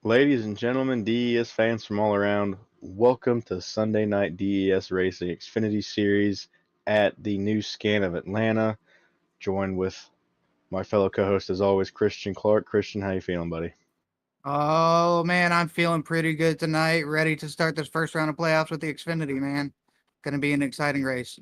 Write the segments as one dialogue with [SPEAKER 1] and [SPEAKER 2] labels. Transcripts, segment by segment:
[SPEAKER 1] Ladies and gentlemen, DES fans from all around, welcome to Sunday Night DES Racing Xfinity Series at the new scan of Atlanta. Joined with my fellow co-host, as always, Christian Clark. Christian, how you feeling, buddy?
[SPEAKER 2] Oh man, I'm feeling pretty good tonight. Ready to start this first round of playoffs with the Xfinity, man. Gonna be an exciting race.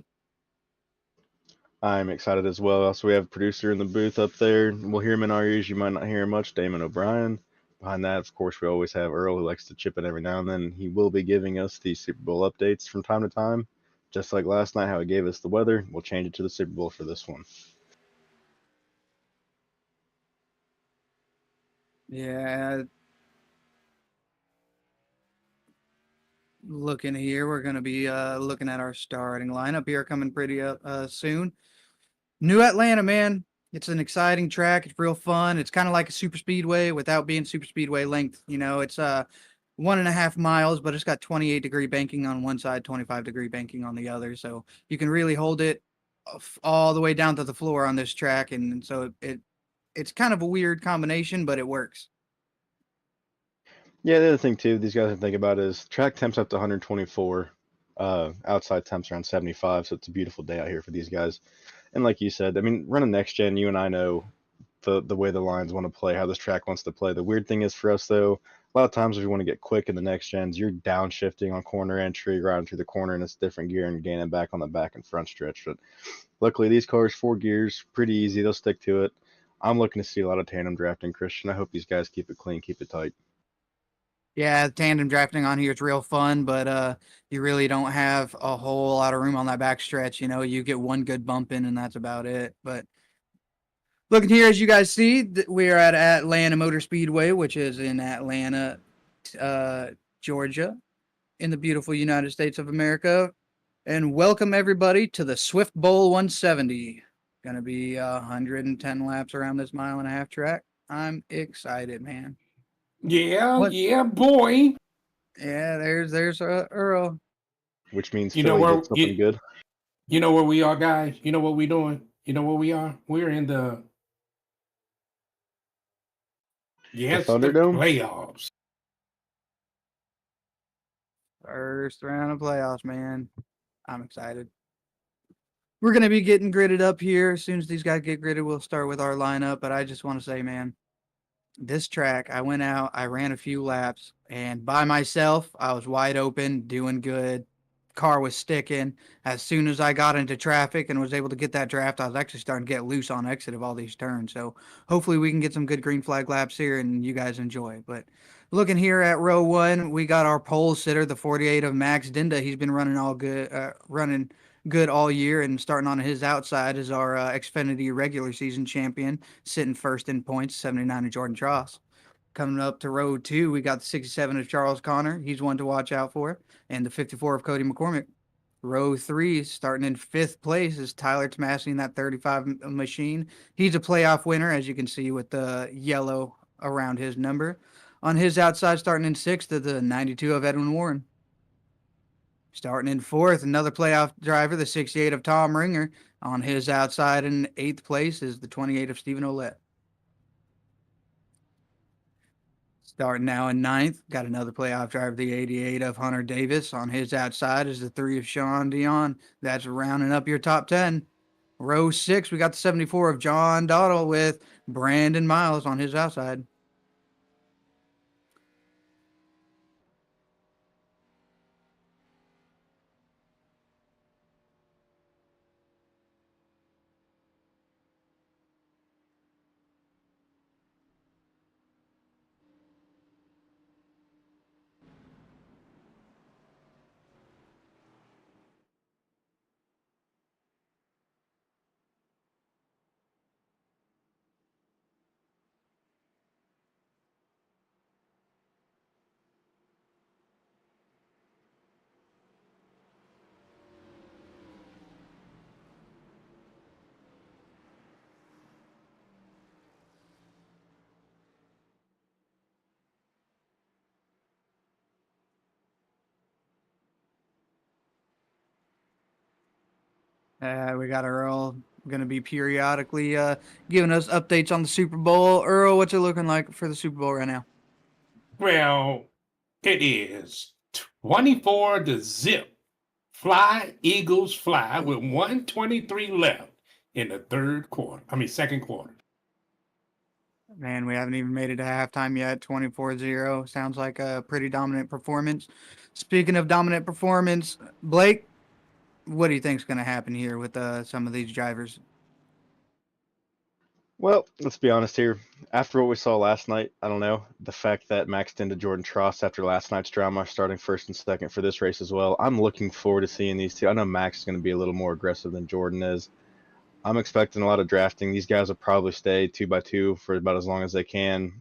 [SPEAKER 1] I'm excited as well. Also, we have a producer in the booth up there. We'll hear him in our ears. You might not hear him much, Damon O'Brien. Behind that, of course, we always have Earl, who likes to chip in every now and then. He will be giving us the Super Bowl updates from time to time. Just like last night, how he gave us the weather, we'll change it to the Super Bowl for this one.
[SPEAKER 2] Yeah, looking here, we're gonna be looking at our starting lineup here coming pretty up soon. New Atlanta, man. It's an exciting track. It's real fun. It's kind of like a super speedway without being super speedway length. It's 1.5 miles, but it's got 28-degree banking on one side, 25-degree banking on the other. So you can really hold it all the way down to the floor on this track, and so it's kind of a weird combination, but it works.
[SPEAKER 1] Yeah, the other thing too, these guys have to think about is track temps up to 124, outside temps around 75, so it's a beautiful day out here for these guys. And like you said, I mean, running next gen, you and I know the way the lines want to play, how this track wants to play. The weird thing is for us though, a lot of times if you want to get quick in the next gens, you're downshifting on corner entry, riding through the corner, and it's different gear and gaining back on the back and front stretch. But luckily, these cars, 4 gears, pretty easy. They'll stick to it. I'm looking to see a lot of tandem drafting, Christian. I hope these guys keep it clean, keep it tight.
[SPEAKER 2] Yeah, tandem drafting on here is real fun, but you really don't have a whole lot of room on that back stretch. You get one good bump in, and that's about it. But looking here, as you guys see, we are at Atlanta Motor Speedway, which is in Atlanta, Georgia, in the beautiful United States of America. And welcome everybody to the Swift Bowl 170. Gonna be 110 laps around this mile-and-a-half track. I'm excited, man.
[SPEAKER 3] Yeah,
[SPEAKER 2] What?
[SPEAKER 3] yeah, boy.
[SPEAKER 2] Yeah, there's Earl.
[SPEAKER 1] Which means
[SPEAKER 3] You know
[SPEAKER 1] Philly
[SPEAKER 3] where
[SPEAKER 1] did something good.
[SPEAKER 3] you know where we are, guys. You know what we doing. You know where we are. We're in the
[SPEAKER 1] The
[SPEAKER 3] the
[SPEAKER 1] Thunderdome?
[SPEAKER 3] playoffs.
[SPEAKER 2] First round of playoffs, man. I'm excited. We're gonna be getting gridded up here. As soon as these guys get gridded, we'll start with our lineup. But I just want to say, man, this track, I went out, I ran a few laps, and by myself, I was wide open, doing good. Car was sticking. As soon as I got into traffic and was able to get that draft, I was actually starting to get loose on exit of all these turns. So hopefully we can get some good green flag laps here and you guys enjoy. But looking here at row one, we got our pole sitter, the 48 of Max Dinda. He's been running good all year, and starting on his outside is our Xfinity regular season champion, sitting first in points, 79 of Jordan Tross. Coming up to row two, we got the 67 of Charles Connor. He's one to watch out for. And the 54 of Cody McCormick. Row three, starting in fifth place, is Tyler Tomasi in that 35 machine. He's a playoff winner, as you can see with the yellow around his number. On his outside, starting in sixth, is the 92 of Edwin Warren. Starting in fourth, another playoff driver, the 68 of Tom Ringer. On his outside in eighth place is the 28 of Stephen Olette. Starting now in ninth, got another playoff driver, the 88 of Hunter Davis. On his outside is the 3 of Sean Dion. That's rounding up your top 10. Row 6, we got the 74 of John Dowdle with Brandon Miles on his outside. We got Earl going to be periodically giving us updates on the Super Bowl. Earl, what's it looking like for the Super Bowl right now?
[SPEAKER 3] Well, it is 24-0. Fly, Eagles fly with 1:23 left in the second quarter.
[SPEAKER 2] Man, we haven't even made it to halftime yet. 24-0. Sounds like a pretty dominant performance. Speaking of dominant performance, Blake, what do you think's going to happen here with some of these drivers?
[SPEAKER 1] Well, let's be honest here. After what we saw last night, I don't know. The fact that Max into Jordan Tross after last night's drama, starting first and second for this race as well. I'm looking forward to seeing these two. I know Max is going to be a little more aggressive than Jordan is. I'm expecting a lot of drafting. These guys will probably stay 2x2 for about as long as they can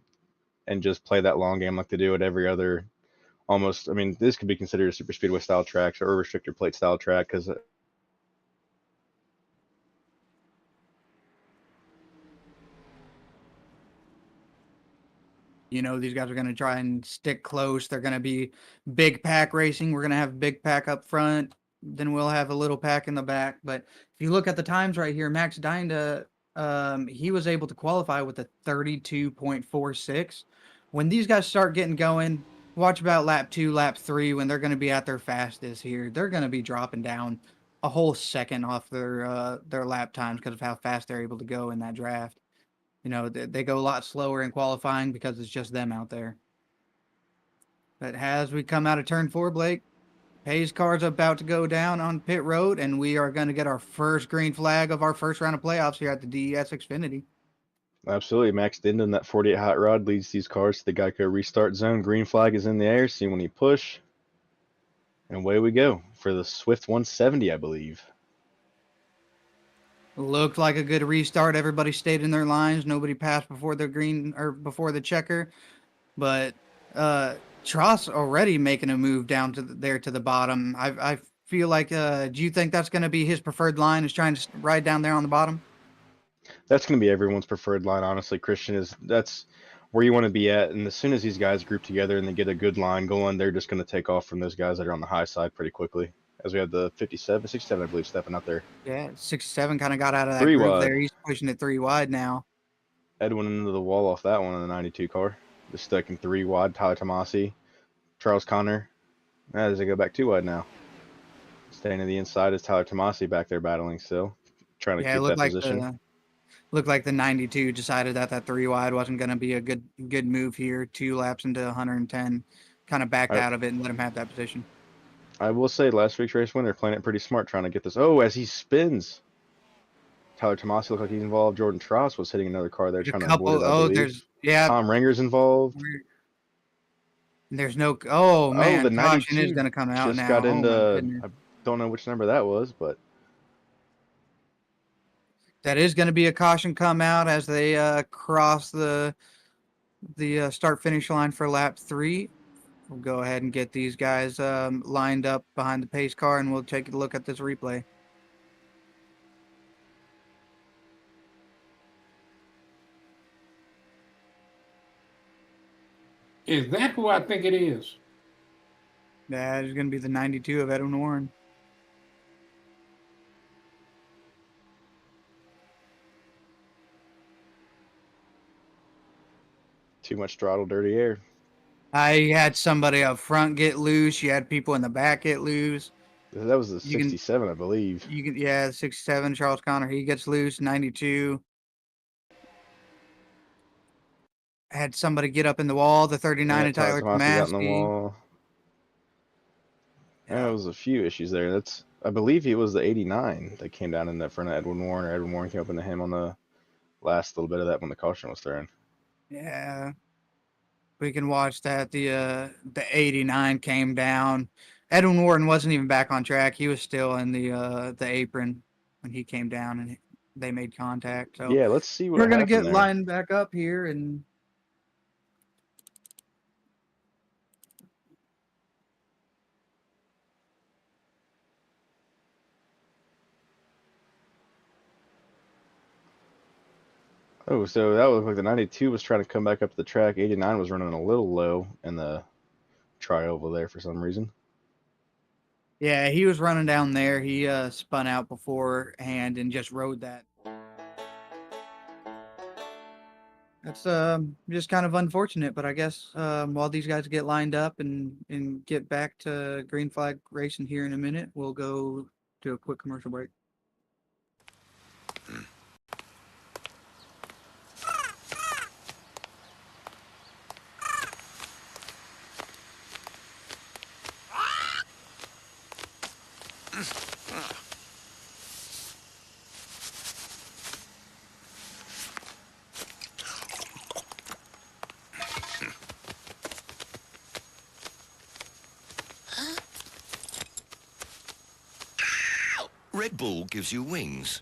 [SPEAKER 1] and just play that long game like they do at every other almost. I mean, this could be considered a super speedway style track or a restrictor plate style track because
[SPEAKER 2] You know, these guys are going to try and stick close. They're going to be big pack racing. We're going to have big pack up front. Then we'll have a little pack in the back. But if you look at the times right here, Max Dinda, he was able to qualify with a 32.46. When these guys start getting going, watch about lap 2, lap 3, when they're going to be at their fastest here. They're going to be dropping down a whole second off their lap times because of how fast they're able to go in that draft. You know, they go a lot slower in qualifying because it's just them out there. But as we come out of turn 4, Blake, Hayes' car's about to go down on pit road, and we are going to get our first green flag of our first round of playoffs here at the DES Xfinity.
[SPEAKER 1] absolutely Max Dinda in that 48 hot rod leads these cars to the Geico restart zone. Green flag is in the air. See when he push. And away we go for the Swift 170, I believe.
[SPEAKER 2] Looked like a good restart. Everybody stayed in their lines. Nobody passed before the green or before the checker. But Tross already making a move down to there to the bottom. I feel like. Do you think that's going to be his preferred line? Is trying to ride down there on the bottom?
[SPEAKER 1] That's going to be everyone's preferred line, honestly. Christian that's where you want to be at. And as soon as these guys group together and they get a good line going, they're just going to take off from those guys that are on the high side pretty quickly. As we have the 67, I believe, stepping out there.
[SPEAKER 2] Yeah, 67 kind of got out of that
[SPEAKER 1] 3
[SPEAKER 2] groove
[SPEAKER 1] wide.
[SPEAKER 2] there. He's pushing it 3 wide now.
[SPEAKER 1] Edwin into the wall off that one in the 92 car. Just stuck in 3 wide. Tyler Tomasi, Charles Connor. As they go back 2 wide now. Staying to the inside is Tyler Tomasi back there battling still, trying to keep that position.
[SPEAKER 2] Looked like the 92 decided that 3 wide wasn't going to be a good move here. 2 laps into 110, kind of backed out of it and let him have that position.
[SPEAKER 1] I will say last week's race winner playing it pretty smart, trying to get this. Oh, as he spins, Tyler Tomasi looked like he's involved. Jordan Tross was hitting another car there trying to avoid it, I believe. Tom Ringer's involved.
[SPEAKER 2] There's no. Oh man,
[SPEAKER 1] the
[SPEAKER 2] caution is going to come out
[SPEAKER 1] just
[SPEAKER 2] now.
[SPEAKER 1] got into. I don't know which number that was, but
[SPEAKER 2] that is going to be a caution come out as they cross the start finish line for lap 3. We'll go ahead and get these guys lined up behind the pace car, and we'll take a look at this replay.
[SPEAKER 3] Is that who I think it is?
[SPEAKER 2] That is going to be the 92 of Edwin Warren.
[SPEAKER 1] too much throttle, dirty air.
[SPEAKER 2] I had somebody up front get loose. You had people in the back get loose.
[SPEAKER 1] That was the 67, I believe.
[SPEAKER 2] Yeah, 67, Charles Connor. He gets loose. 92. Had somebody get up in the wall. The 39 of Tyler Tomasi
[SPEAKER 1] got in the wall. Yeah, there was a few issues there. I believe it was the 89 that came down in that front of Edwin Warren, or Edwin Warren came up into him on the last little bit of that when the caution was thrown.
[SPEAKER 2] Yeah. We can watch that. The 89 came down. Edwin Warren wasn't even back on track. He was still in the apron when he came down and they made contact. So
[SPEAKER 1] yeah, let's see what
[SPEAKER 2] we're gonna get lined back up here and
[SPEAKER 1] oh, so that was like the 92 was trying to come back up the track. 89 was running a little low in the tri-oval there for some reason.
[SPEAKER 2] Yeah, he was running down there. He spun out beforehand and just rode that. That's just kind of unfortunate, but I guess while these guys get lined up and get back to green flag racing here in a minute, we'll go to a quick commercial break.
[SPEAKER 4] Red Bull gives you wings.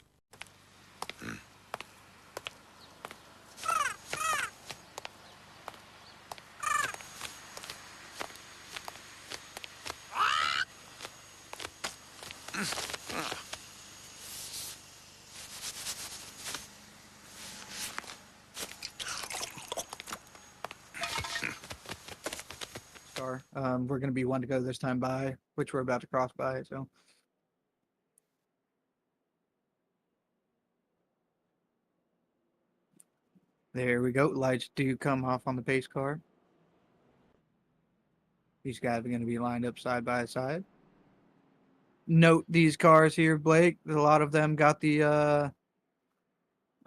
[SPEAKER 2] We're going to be one to go this time by, which we're about to cross by. So there we go. Lights do come off on the pace car. These guys are going to be lined up side by side. Note these cars here, Blake. A lot of them got the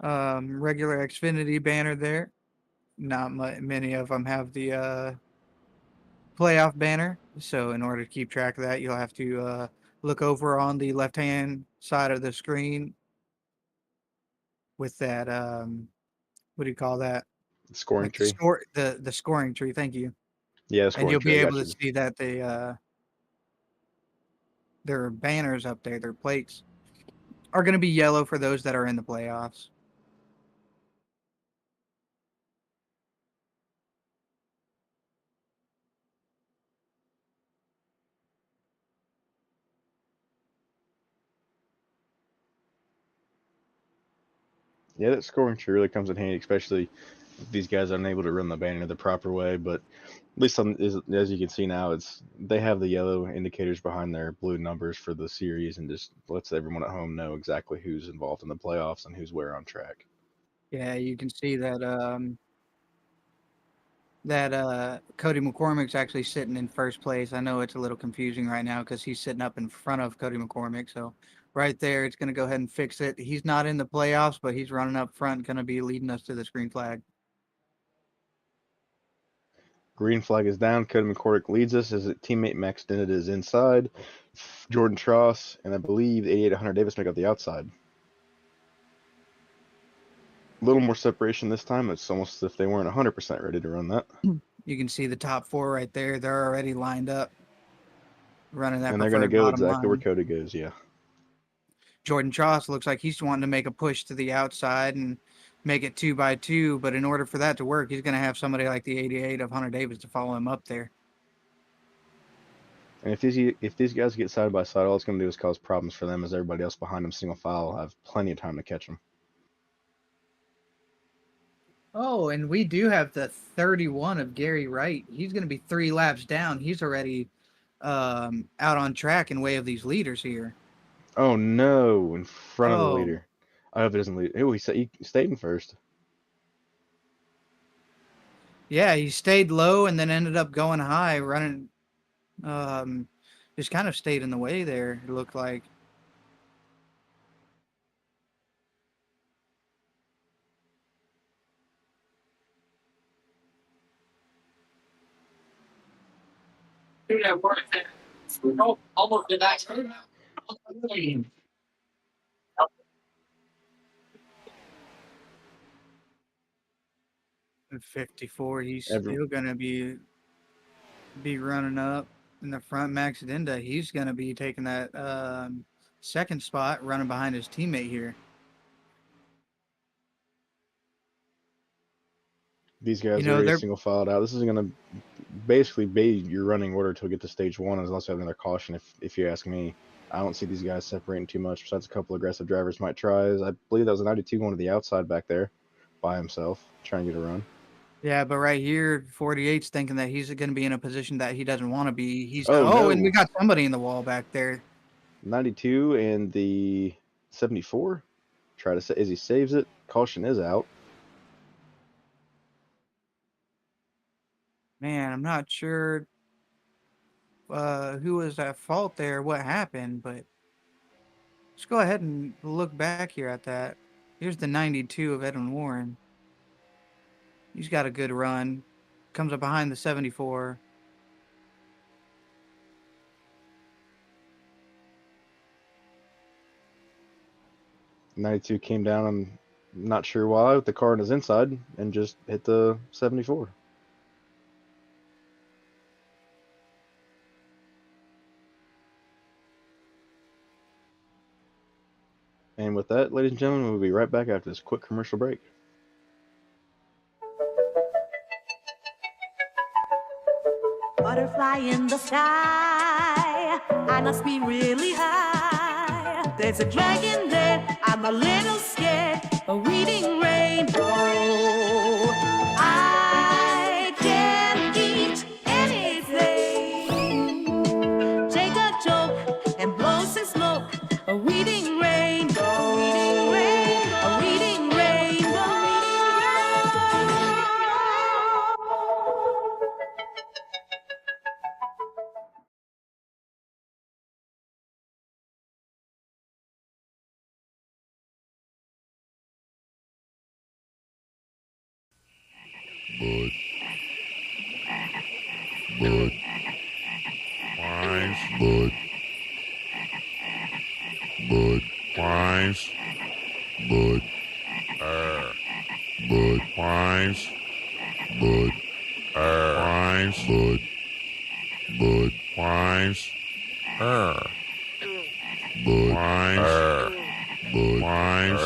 [SPEAKER 2] regular Xfinity banner there. Not many of them have the playoff banner. So in order to keep track of that, you'll have to look over on the left-hand side of the screen with that what do you call that?
[SPEAKER 1] Scoring
[SPEAKER 2] Like
[SPEAKER 1] tree.
[SPEAKER 2] the scoring tree. Thank you.
[SPEAKER 1] Yeah,
[SPEAKER 2] And
[SPEAKER 1] scoring
[SPEAKER 2] you'll
[SPEAKER 1] tree.
[SPEAKER 2] be
[SPEAKER 1] I
[SPEAKER 2] able
[SPEAKER 1] got
[SPEAKER 2] to
[SPEAKER 1] you.
[SPEAKER 2] see that they their banners up there, their plates are going to be yellow for those that are in the playoffs.
[SPEAKER 1] Yeah, that scoring tree really comes in handy, especially if these guys are unable to run the banner the proper way. But at least as you can see now, they have the yellow indicators behind their blue numbers for the series, and just lets everyone at home know exactly who's involved in the playoffs and who's where on track.
[SPEAKER 2] Yeah, you can see that Cody McCormick's actually sitting in first place. I know it's a little confusing right now because he's sitting up in front of Cody McCormick. So right there, it's going to go ahead and fix it. He's not in the playoffs, but he's running up front, going to be leading us to the green flag.
[SPEAKER 1] Green flag is down. Cody McCormick leads us as teammate Max Dennett is inside. Jordan Tross and I believe 88 Hunter Davis make up the outside. A little more separation this time. It's almost as if they weren't 100% ready to run that.
[SPEAKER 2] You can see the top four right there. They're already lined up, running that
[SPEAKER 1] And they're going to
[SPEAKER 2] preferred
[SPEAKER 1] go
[SPEAKER 2] bottom
[SPEAKER 1] exactly where
[SPEAKER 2] line.
[SPEAKER 1] Cody goes, yeah.
[SPEAKER 2] Jordan Tross looks like he's wanting to make a push to the outside and make it 2x2. But in order for that to work, he's going to have somebody like the 88 of Hunter Davis to follow him up there.
[SPEAKER 1] And if these guys get side by side, all it's going to do is cause problems for them, as everybody else behind them, single file, will have plenty of time to catch them.
[SPEAKER 2] Oh, and we do have the 31 of Gary Wright. He's going to be 3 laps down. He's already out on track in way of these leaders here.
[SPEAKER 1] Oh no! In front of the
[SPEAKER 2] Oh,
[SPEAKER 1] leader. I hope it doesn't lead. Oh, he stayed in first.
[SPEAKER 2] yeah, he stayed low and then ended up going high, running. Just kind of stayed in the way there. It looked like.
[SPEAKER 3] Almost did that.
[SPEAKER 2] 54. He's
[SPEAKER 1] Every,
[SPEAKER 2] still gonna be running up in the front. Max Dinda, he's gonna be taking that second spot, running behind his teammate here.
[SPEAKER 1] these guys
[SPEAKER 2] You
[SPEAKER 1] are
[SPEAKER 2] know,
[SPEAKER 1] already
[SPEAKER 2] they're
[SPEAKER 1] single filed out. This is going to basically be your running order till we get to stage one, unless you have another caution. If you ask me, I don't see these guys separating too much. Besides a couple aggressive drivers might try. I believe that was a 92 going to the outside back there by himself, trying to get a run.
[SPEAKER 2] yeah, but right here, 48's thinking that he's going to be in a position that he doesn't want to be.
[SPEAKER 1] Oh
[SPEAKER 2] And we
[SPEAKER 1] no,
[SPEAKER 2] got somebody in the wall back there.
[SPEAKER 1] 92 and the 74. Try to say as he saves it. Caution is out.
[SPEAKER 2] Man, I'm not sure who was at fault there, what happened, but let's go ahead and look back here at that. Here's the 92 of Edwin Warren. He's got a good run. Comes up behind the 74.
[SPEAKER 1] 92 came down. I'm not sure why with the car on his inside and just hit the 74. And with that, ladies and gentlemen, we'll be right back after this quick commercial break.
[SPEAKER 5] Butterfly in the sky, I must be really high. There's a dragon there, I'm a little scared. A reading rainbow. I can eat anything. Take a joke and blow some smoke. A reading rainbow. A reading rainbow.
[SPEAKER 4] Bud. Wines. Bud. Bud. Wines. Bud. Bud. Wines. Bud. Wines. Bud. Bud. Wines. Bud. Wines. Bud. Wines.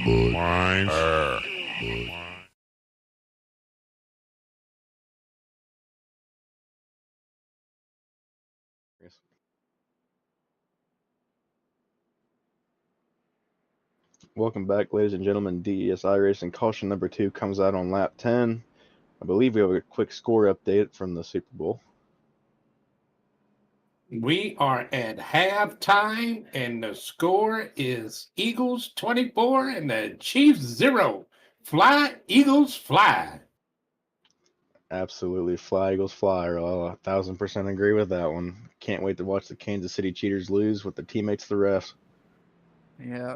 [SPEAKER 4] Bud. Wines. Bud.
[SPEAKER 1] Welcome back, ladies and gentlemen. DES iRacing caution number 2 comes out on lap 10. I believe we have a quick score update from the Super Bowl.
[SPEAKER 3] We are at halftime, and the score is Eagles 24 and the Chiefs 0. Fly, Eagles, fly.
[SPEAKER 1] Absolutely, fly Eagles fly. I'll 1000% agree with that one. Can't wait to watch the Kansas City Cheaters lose with their teammates, the refs.
[SPEAKER 2] Yeah.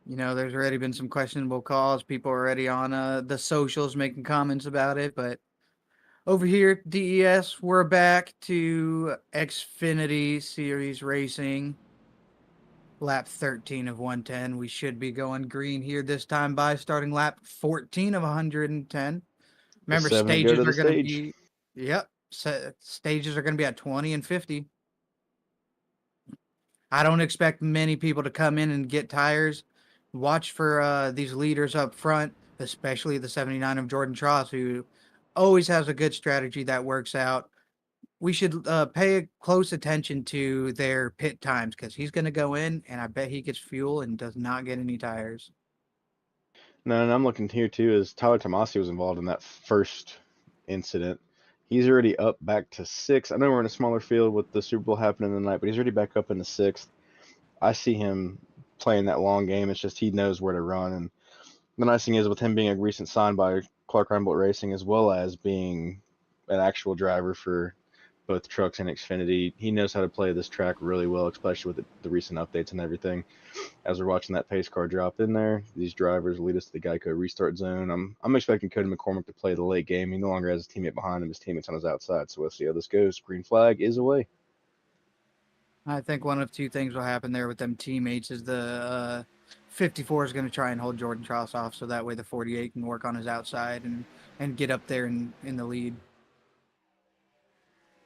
[SPEAKER 2] You know, there's already been some questionable calls. People are already on the socials making comments about it. But over here, DES, we're back to Xfinity Series Racing. Lap 13 of 110. We should be going green here this time by starting lap 14 of 110. Remember,
[SPEAKER 1] The 7 go
[SPEAKER 2] stages
[SPEAKER 1] to the
[SPEAKER 2] are going to
[SPEAKER 1] stage.
[SPEAKER 2] be, yep, stages are going to be at 20 and 50. I don't expect many people to come in and get tires. Watch for these leaders up front, especially the 79 of Jordan Tross, who always has a good strategy that works out. We should pay close attention to their pit times because he's going to go in, and I bet he gets fuel and does not get any tires.
[SPEAKER 1] No, and I'm looking here too, as Tyler Tomasi was involved in that first incident. He's already up back to 6th. I know we're in a smaller field with the Super Bowl happening tonight, but he's already back up in the 6th. I see him playing that long game. It's just he knows where to run. And the nice thing is, with him being a recent sign by Clark Reinbolt Racing, as well as being an actual driver for both trucks and Xfinity, he knows how to play this track really well, especially with the recent updates and everything. As we're watching that pace car drop in there, these drivers lead us to the Geico restart zone. I'm expecting Cody McCormick to play the late game. He no longer has his teammate behind him. His teammate's on his outside. So we'll see how this goes. Green flag is away.
[SPEAKER 2] I think one of two things will happen there with them teammates is the 54 is going to try and hold Jordan Tross off so that way the 48 can work on his outside and get up there in the lead.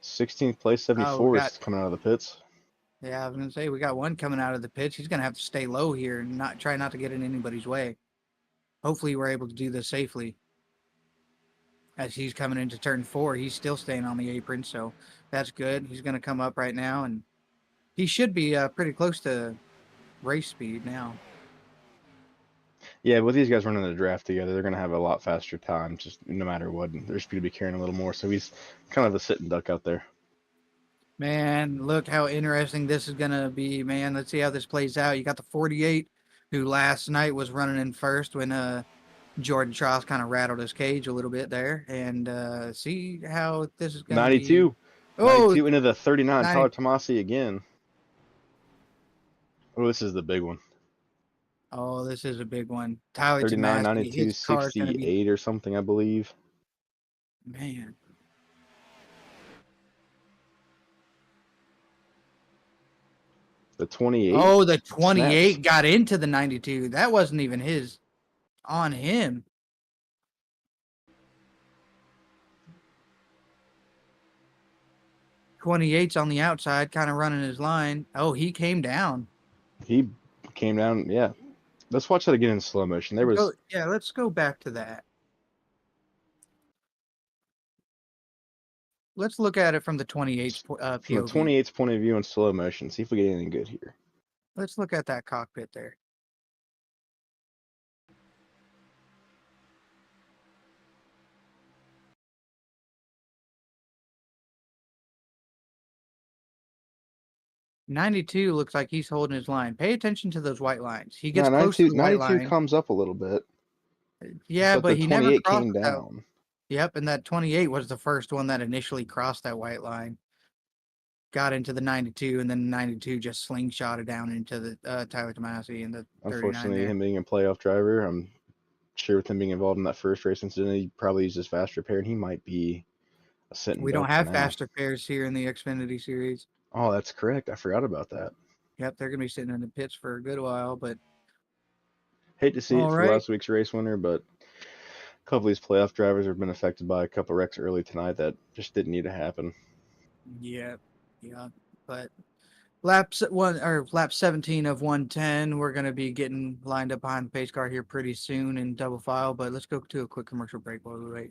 [SPEAKER 1] 16th place, 74 is coming out of the pits.
[SPEAKER 2] Yeah, I was going to say, we got one coming out of the pits. He's going to have to stay low here and try not to get in anybody's way. Hopefully we're able to do this safely. As he's coming into turn 4, he's still staying on the apron, so that's good. He's going to come up right now, and he should be pretty close to race speed now.
[SPEAKER 1] Yeah, with these guys running the draft together, they're going to have a lot faster time, just no matter what. They're just going to be carrying a little more, so he's kind of a sitting duck out there.
[SPEAKER 2] Man, look how interesting this is going to be, man. Let's see how this plays out. You got the 48, who last night was running in first when Jordan Trials kind of rattled his cage a little bit there, and see how this is going to be.
[SPEAKER 1] 92.
[SPEAKER 2] Oh,
[SPEAKER 1] 92 into the 39.
[SPEAKER 2] 90.
[SPEAKER 1] Tyler Tomasi again. Oh, this is the big one.
[SPEAKER 2] Oh, this is a big one. Tyler
[SPEAKER 1] 39,
[SPEAKER 2] Tomasi,
[SPEAKER 1] 92,
[SPEAKER 2] his car's going to be
[SPEAKER 1] 68 or something, I believe.
[SPEAKER 2] man.
[SPEAKER 1] The 28.
[SPEAKER 2] Oh, the 28
[SPEAKER 1] snaps.
[SPEAKER 2] got into the 92. That wasn't even his on him. '28's on the outside, kind of running his line. Oh, he came down.
[SPEAKER 1] He came down. Yeah. Let's watch that again in slow motion. There was.
[SPEAKER 2] Yeah, let's go back to that. Let's look at it from the 28's
[SPEAKER 1] From
[SPEAKER 2] POV.
[SPEAKER 1] the 28's point of view in slow motion. See if we get anything good here.
[SPEAKER 2] Let's look at that cockpit there. '92 looks like he's holding his line. Pay attention to those white lines. He gets close to the white
[SPEAKER 1] 92
[SPEAKER 2] line.
[SPEAKER 1] comes up a little bit.
[SPEAKER 2] Yeah, but
[SPEAKER 1] the
[SPEAKER 2] he
[SPEAKER 1] 28
[SPEAKER 2] never crossed
[SPEAKER 1] came
[SPEAKER 2] that.
[SPEAKER 1] down.
[SPEAKER 2] Yep, and that 28 was the first one that initially crossed that white line. Got into the 92, and then 92 just slingshotted down into the Tyler Tomasi and the 39
[SPEAKER 1] Unfortunately,
[SPEAKER 2] there.
[SPEAKER 1] him being a playoff driver, I'm sure with him being involved in that first race incident, he probably used his fast repair, and he might be a sitting
[SPEAKER 2] We don't
[SPEAKER 1] duck for
[SPEAKER 2] have
[SPEAKER 1] now.
[SPEAKER 2] fast repairs here in the Xfinity series.
[SPEAKER 1] Oh, that's correct. I forgot about that.
[SPEAKER 2] Yep, they're going to be sitting in the pits for a good while, but
[SPEAKER 1] Hate to see it
[SPEAKER 2] all
[SPEAKER 1] for
[SPEAKER 2] right.
[SPEAKER 1] last week's race winner, but a couple of these playoff drivers have been affected by a couple wrecks early tonight that just didn't need to happen.
[SPEAKER 2] Yeah, but lap 17 of 110, we're going to be getting lined up behind the pace car here pretty soon in double file, but let's go to a quick commercial break while we wait.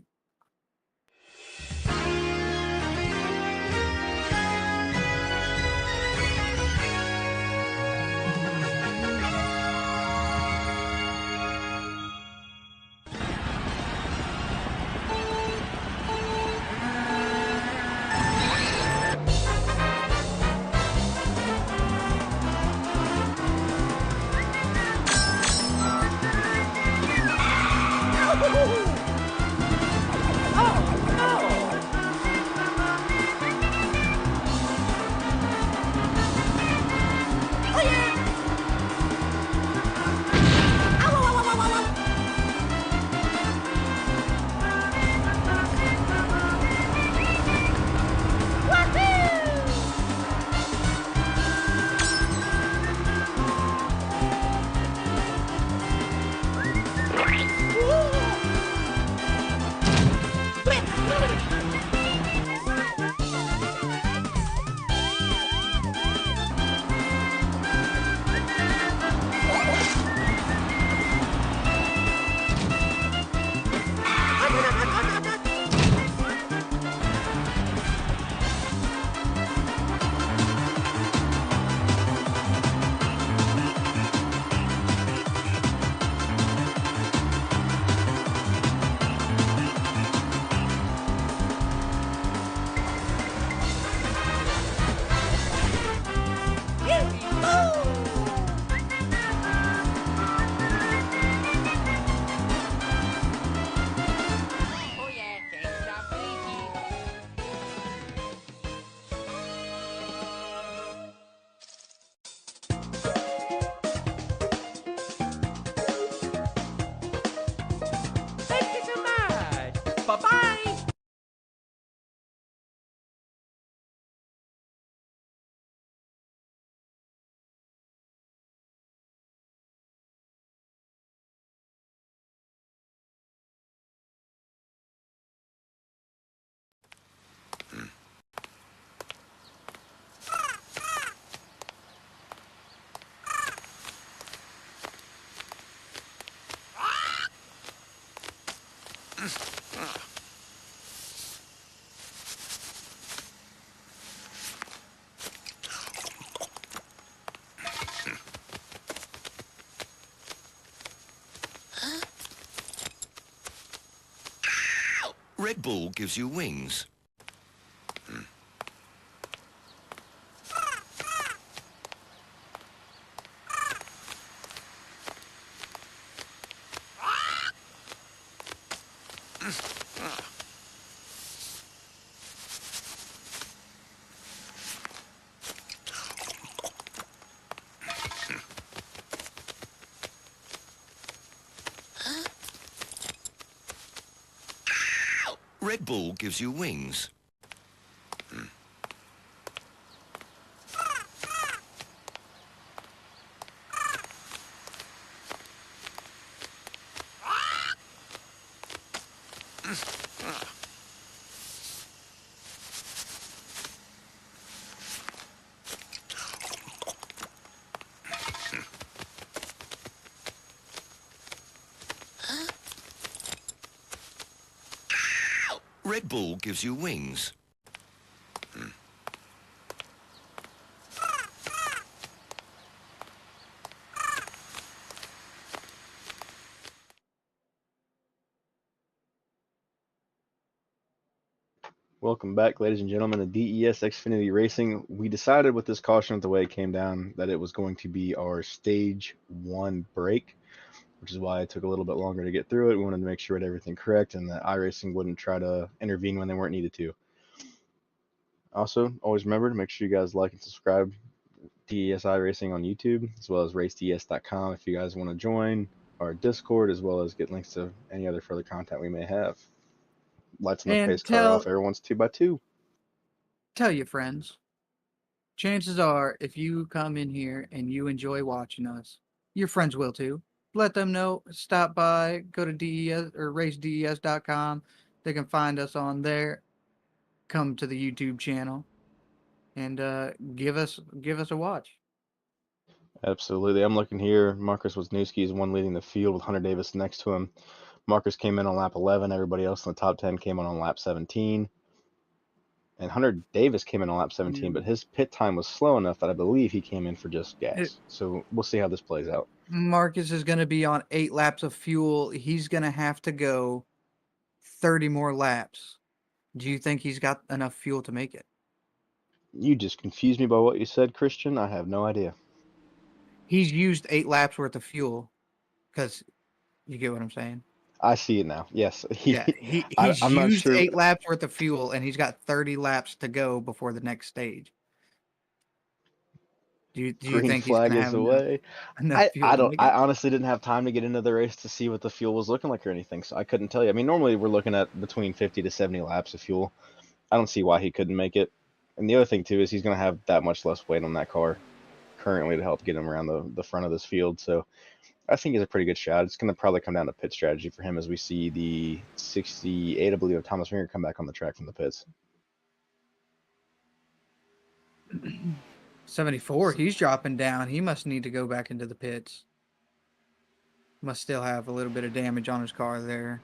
[SPEAKER 4] Red Bull gives you wings. Red Bull gives you wings. Red Bull gives you wings.
[SPEAKER 1] Welcome back, ladies and gentlemen, to DES Xfinity Racing. We decided with this caution at the way it came down that it was going to be our stage 1 break, which is why it took a little bit longer to get through it. We wanted to make sure we had everything correct and that iRacing wouldn't try to intervene when they weren't needed to. Also, always remember to make sure you guys like and subscribe DES iRacing on YouTube, as well as racedes.com if you guys want to join our Discord, as well as get links to any other further content we may have. Lights on the
[SPEAKER 2] And
[SPEAKER 1] pace car off, everyone's 2x2.
[SPEAKER 2] tell your friends. Chances are, if you come in here and you enjoy watching us, your friends will too. Let them know. Stop by. Go to DES or racedes.com. They can find us on there. Come to the YouTube channel and give us a watch.
[SPEAKER 1] Absolutely. I'm looking here. Marcus Wisniewski is one leading the field with Hunter Davis next to him. Marcus came in on lap 11. Everybody else in the top 10 came on lap 17. And Hunter Davis came in on lap 17, but his pit time was slow enough that I believe he came in for just gas. So we'll see how this plays out.
[SPEAKER 2] Marcus is going to be on 8 laps of fuel. He's going to have to go 30 more laps. Do you think he's got enough fuel to make it?
[SPEAKER 1] You just confused me by what you said, Christian. I have no idea.
[SPEAKER 2] He's used 8 laps worth of fuel, because you get what I'm saying.
[SPEAKER 1] I see it now. Yes.
[SPEAKER 2] He's
[SPEAKER 1] I'm not
[SPEAKER 2] used
[SPEAKER 1] sure.
[SPEAKER 2] 8 laps worth of fuel, and he's got 30 laps to go before the next stage. Do you
[SPEAKER 1] Green
[SPEAKER 2] think he's
[SPEAKER 1] flag
[SPEAKER 2] going to
[SPEAKER 1] is
[SPEAKER 2] have
[SPEAKER 1] away.
[SPEAKER 2] enough fuel to make it?
[SPEAKER 1] I honestly didn't have time to get into the race to see what the fuel was looking like or anything, so I couldn't tell you. I mean, normally we're looking at between 50 to 70 laps of fuel. I don't see why he couldn't make it. And the other thing too is he's going to have that much less weight on that car currently to help get him around the front of this field. So I think he's a pretty good shot. It's going to probably come down to pit strategy for him as we see the 68, I believe, of Thomas Ringer come back on the track from the pits.
[SPEAKER 2] 74, he's dropping down. He must need to go back into the pits. Must still have a little bit of damage on his car there.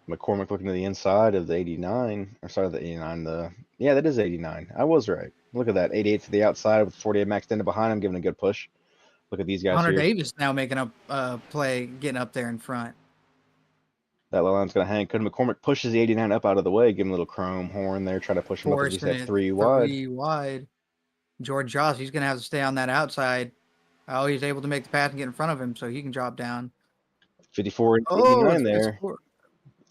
[SPEAKER 1] McCormick looking to the inside of the 89, or sorry, the 89. Yeah, that is 89. I was right. Look at that, 88 to the outside with 48 maxed into behind him, giving a good push. Look at these guys
[SPEAKER 2] Hunter
[SPEAKER 1] here.
[SPEAKER 2] Davis now making a play, getting up there in front.
[SPEAKER 1] That low line's going to hang. Could McCormick pushes the 89 up out of the way, give him a little chrome horn there, try to push him up as we said 3 wide.
[SPEAKER 2] 3 wide. George Joss, he's going to have to stay on that outside. Oh, he's able to make the pass and get in front of him, so he can drop down.
[SPEAKER 1] 54 and 89 there. 54.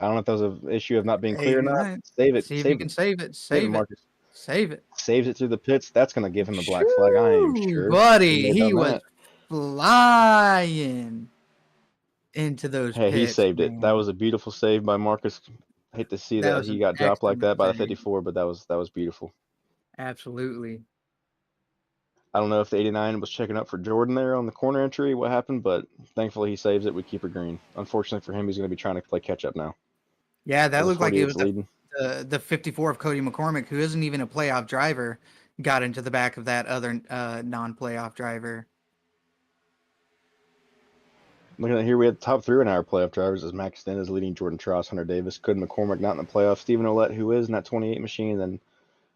[SPEAKER 1] I don't know if that was an issue of not being clear or not. Save it.
[SPEAKER 2] See if you can save it. Save it.
[SPEAKER 1] Marcus.
[SPEAKER 2] Save it.
[SPEAKER 1] Saves it through the pits. That's going to give him the black flag, I am sure.
[SPEAKER 2] Buddy, he was flying into those pits.
[SPEAKER 1] He saved it. That was a beautiful save by Marcus. I hate to see that he got dropped like that by the 54, but that was beautiful.
[SPEAKER 2] Absolutely.
[SPEAKER 1] I don't know if the 89 was checking up for Jordan there on the corner entry, what happened, but thankfully he saves it. We keep it green. Unfortunately for him, he's going to be trying to play catch up now.
[SPEAKER 2] Yeah, that looked like it was the 54 of Cody McCormick, who isn't even a playoff driver, got into the back of that other non-playoff driver.
[SPEAKER 1] Looking at here, we had the top 3 in our playoff drivers as Max Sten is leading Jordan Tross, Hunter Davis, Cody McCormick not in the playoffs, Stephen Ouellette, who is in that 28 machine, then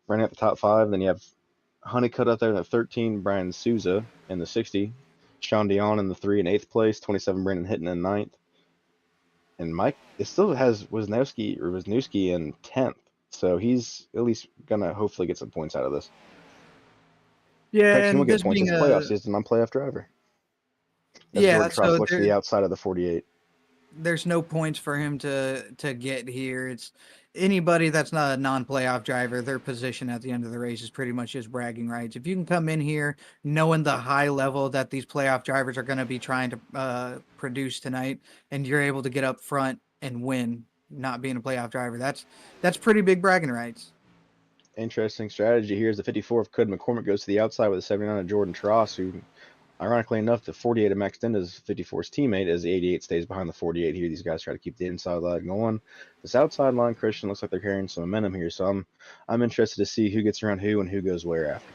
[SPEAKER 1] running at the top 5. Then you have Honeycutt up there in the 13, Brian Souza in the 60, Sean Dion in the 3 in 8th place, 27 Brandon Hitton in 9th. And Mike, it still has Wisniewski in 10th. So he's at least going to hopefully get some points out of this.
[SPEAKER 2] Yeah,
[SPEAKER 1] and we'll get points in the playoffs. He's a non-playoff driver. Jordan Tross looks to the outside of the 48.
[SPEAKER 2] there's no points for him to get here. It's anybody that's not a non-playoff driver, their position at the end of the race is pretty much just bragging rights. If you can come in here knowing the high level that these playoff drivers are going to be trying to produce tonight, and you're able to get up front and win, not being a playoff driver, that's pretty big bragging rights.
[SPEAKER 1] Interesting strategy here is the 54 of Cud McCormick goes to the outside with the 79 of Jordan Tross, who, ironically enough, the 48 of Max Denda's 54's teammate, as the 88 stays behind the 48 here. These guys try to keep the inside line going. This outside line, Christian, looks like they're carrying some momentum here, so I'm interested to see who gets around who and who goes where after.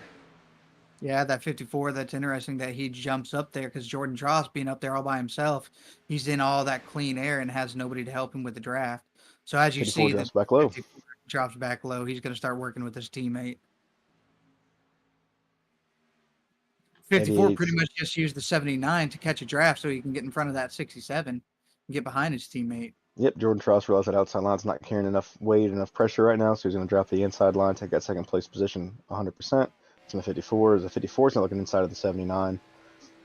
[SPEAKER 2] Yeah, that 54, that's interesting that he jumps up there because Jordan Tross being up there all by himself, he's in all that clean air and has nobody to help him with the draft. So as you
[SPEAKER 1] 54
[SPEAKER 2] see,
[SPEAKER 1] drops
[SPEAKER 2] the
[SPEAKER 1] back low.
[SPEAKER 2] 54 drops back low. He's going to start working with his teammate. 54 pretty
[SPEAKER 1] 88's
[SPEAKER 2] much just used the 79 to catch a draft so he can get in front of that 67 and get behind his teammate.
[SPEAKER 1] Yep, Jordan Tross realized that outside line's not carrying enough weight, enough pressure right now, so he's going to drop the inside line, take that second place position 100%. It's in the 54. The 54 is not looking inside of the 79.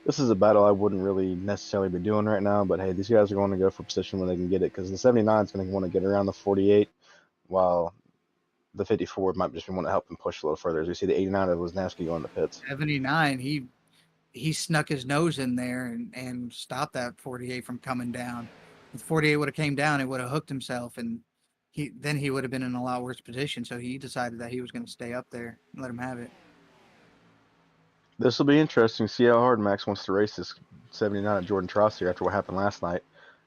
[SPEAKER 1] This is a battle I wouldn't really necessarily be doing right now, but hey, these guys are going to go for position when they can get it, because the 79 is going to want to get around the 48, while the 54 might just want to help them push a little further. As we see the 89 of Wisniewski going to pits.
[SPEAKER 2] 79, he snuck his nose in there and stopped that 48 from coming down. If 48 would have came down, it would have hooked himself, and he would have been in a lot worse position. So he decided that he was going to stay up there and let him have it.
[SPEAKER 1] This will be interesting to see how hard Max wants to race this 79 at Jordan Tross here after what happened last night,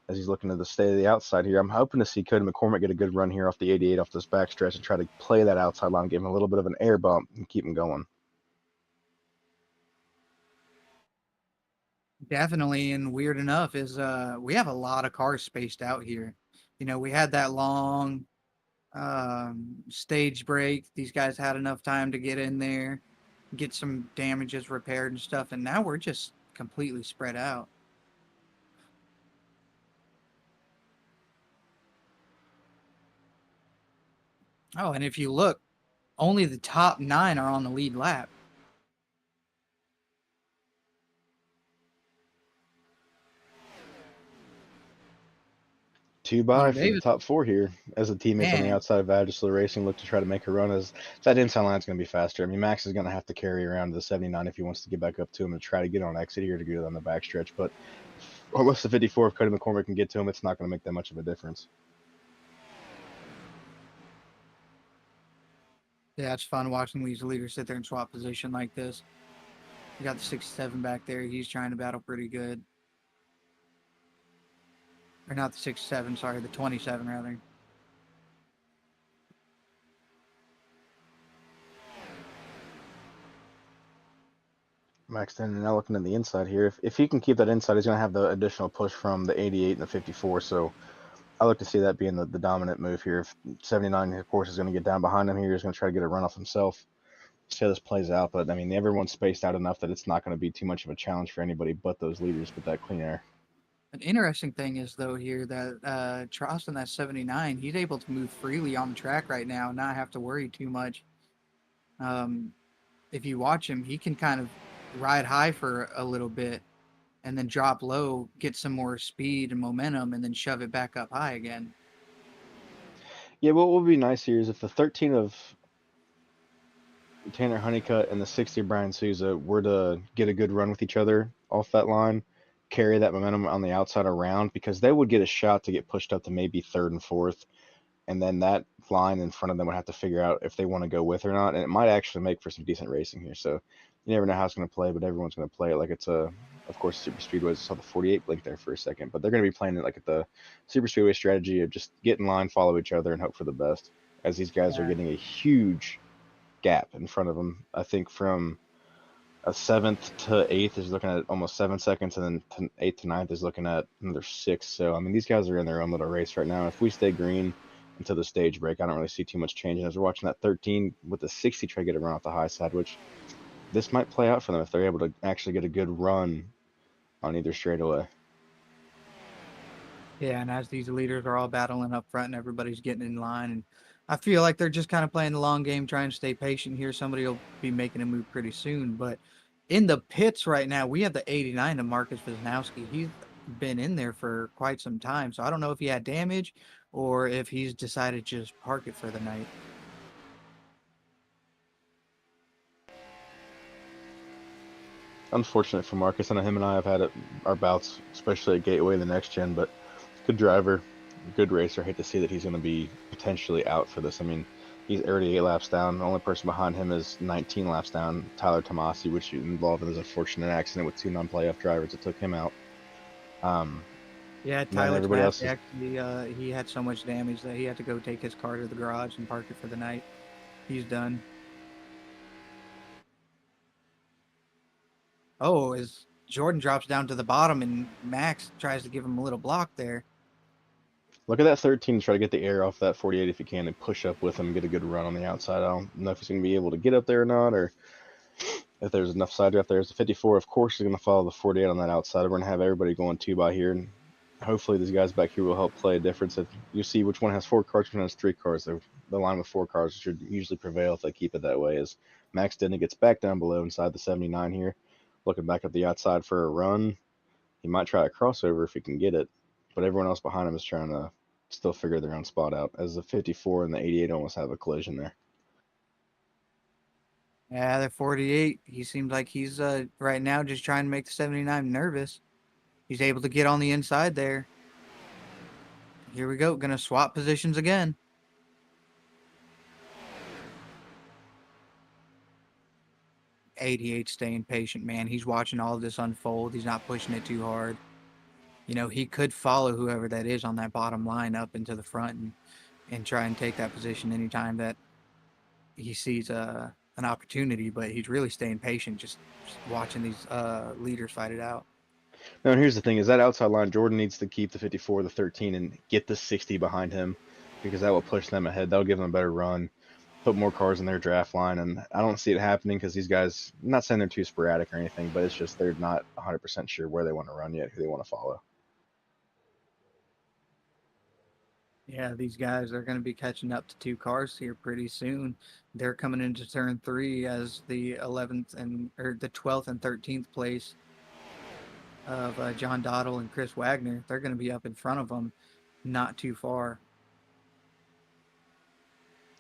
[SPEAKER 1] as he's looking to the stay of the outside here. I'm hoping to see Cody McCormick get a good run here off the 88 off this backstretch and try to play that outside line, give him a little bit of an air bump and keep him going.
[SPEAKER 2] Definitely, and weird enough is we have a lot of cars spaced out here. You know, we had that long stage break. These guys had enough time to get in there, get some damages repaired and stuff, and now we're just completely spread out. Oh, and if you look, only the top 9 are on the lead lap.
[SPEAKER 1] Two by
[SPEAKER 2] Hunter
[SPEAKER 1] for
[SPEAKER 2] Davis.
[SPEAKER 1] the top 4 here, as the teammates on the
[SPEAKER 2] Man.
[SPEAKER 1] outside of Adgersler Racing look to try to make a run, as that inside line is going to be faster. I mean, Max is going to have to carry around the 79 if he wants to get back up to him and try to get on exit here to go on the backstretch. But unless the 54 if Cody McCormick can get to him, it's not going to make that much of a difference.
[SPEAKER 2] Yeah, it's fun watching these leaders sit there and swap position like this. You got the 67 back there. He's trying to battle pretty good. Or not the 67, sorry, the 27 rather.
[SPEAKER 1] Max Denton now looking at the inside here. If he can keep that inside, he's going to have the additional push from the 88 and the 54. So I look to see that being the dominant move here. If 79, of course, is going to get down behind him here, he's going to try to get a run off himself. See how this plays out. But, I mean, everyone's spaced out enough that it's not going to be too much of a challenge for anybody but those leaders with that clean air.
[SPEAKER 2] An interesting thing is, though, here that Charleston, that 79, he's able to move freely on the track right now and not have to worry too much. If you watch him, he can kind of ride high for a little bit and then drop low, get some more speed and momentum, and then shove it back up high again.
[SPEAKER 1] Yeah, what would be nice here is if the 13 of Tanner Honeycutt and the 60 of Brian Souza were to get a good run with each other off that line, carry that momentum on the outside around, because they would get a shot to get pushed up to maybe 3rd and 4th, and then that line in front of them would have to figure out if they want to go with or not, and it might actually make for some decent racing here. So you never know how it's going to play, but everyone's going to play it like it's of course, Super Speedway. I saw the 48 blink there for a second, but they're going to be playing it like at the Super Speedway strategy of just get in line, follow each other, and hope for the best, as these guys are getting a huge gap in front of them. I think from a 7th to 8th is looking at almost 7 seconds, and then 8th to 9th is looking at another 6. So, I mean, these guys are in their own little race right now. If we stay green until the stage break, I don't really see too much change. And as we're watching that 13 with the 60 try to get a run off the high side, which this might play out for them if they're able to actually get a good run on either straightaway.
[SPEAKER 2] Yeah, and as these leaders are all battling up front and everybody's getting in line, and I feel like they're just kind of playing the long game, trying to stay patient here. Somebody will be making a move pretty soon. But in the pits right now, we have the 89 of Marcus Wisniewski. He's been in there for quite some time. So I don't know if he had damage or if he's decided to just park it for the night.
[SPEAKER 1] Unfortunate for Marcus. I know him and I have had our bouts, especially at Gateway the next gen, but good driver, good racer. I hate to see that he's going to be potentially out for this. I mean, he's already 8 laps down. The only person behind him is 19 laps down, Tyler Tomasi, which involved in his unfortunate accident with 2 non-playoff drivers that took him out.
[SPEAKER 2] Yeah,
[SPEAKER 1] Man,
[SPEAKER 2] Tyler
[SPEAKER 1] everybody else
[SPEAKER 2] Tomasi actually, he had so much damage that he had to go take his car to the garage and park it for the night. He's done. Oh, as Jordan drops down to the bottom and Max tries to give him a little block there.
[SPEAKER 1] Look at that 13 to try to get the air off that 48 if you can and push up with him and get a good run on the outside. I don't know if he's going to be able to get up there or not, or if there's enough side draft there. As the 54, of course, is going to follow the 48 on that outside. We're going to have everybody going 2 by here, and hopefully these guys back here will help play a difference. If you see which one has 4 cars, which one has 3 cars, the line with 4 cars should usually prevail if they keep it that way. As Max Denny gets back down below inside the 79 here, looking back at the outside for a run. He might try a crossover if he can get it, but everyone else behind him is trying to still figure their own spot out, as the 54 and the 88 almost have a collision there.
[SPEAKER 2] Yeah, the 48, he seems like he's right now just trying to make the 79 nervous. He's able to get on the inside there. Here we go, gonna swap positions again. '88 staying patient, man. He's watching all of this unfold. He's not pushing it too hard. You know, he could follow whoever that is on that bottom line up into the front and try and take that position anytime that he sees an opportunity, but he's really staying patient, just watching these leaders fight it out.
[SPEAKER 1] Now, and here's the thing: is that outside line, Jordan needs to keep the 54, the 13, and get the 60 behind him, because that will push them ahead. That'll give them a better run, put more cars in their draft line, and I don't see it happening because these guys, I'm not saying they're too sporadic or anything, but it's just they're not 100% sure where they want to run yet, who they want to follow.
[SPEAKER 2] Yeah, these guys are going to be catching up to 2 cars here pretty soon. They're coming into turn 3 as the 11th or the 12th and 13th place of John Dottle and Chris Wagner. They're going to be up in front of them, not too far.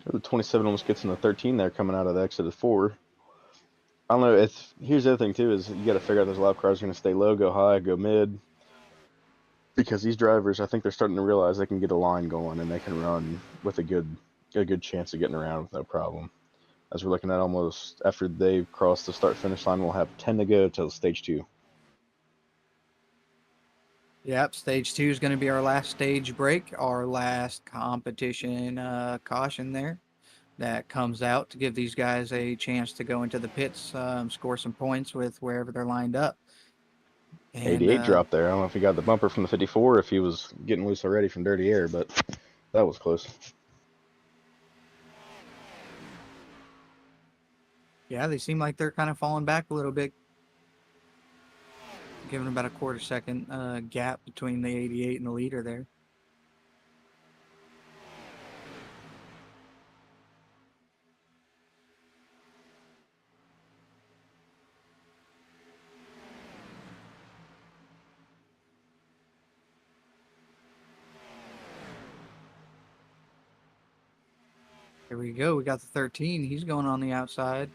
[SPEAKER 1] The 27 almost gets in the 13 there coming out of the exit of 4. I don't know. Here's the other thing too: is you got to figure out those lap cars are going to stay low, go high, go mid. Because these drivers, I think they're starting to realize they can get a line going and they can run with a good chance of getting around with no problem. As we're looking at almost after they've crossed the start-finish line, we'll have 10 to go till stage 2.
[SPEAKER 2] Yep, stage 2 is going to be our last stage break, our last competition caution there that comes out to give these guys a chance to go into the pits, score some points with wherever they're lined up. And,
[SPEAKER 1] 88 dropped there. I don't know if he got the bumper from the 54 or if he was getting loose already from dirty air, but that was close.
[SPEAKER 2] Yeah, they seem like they're kind of falling back a little bit. Giving about a quarter second gap between the 88 and the leader there. Here we go. We got the 13. He's going on the outside.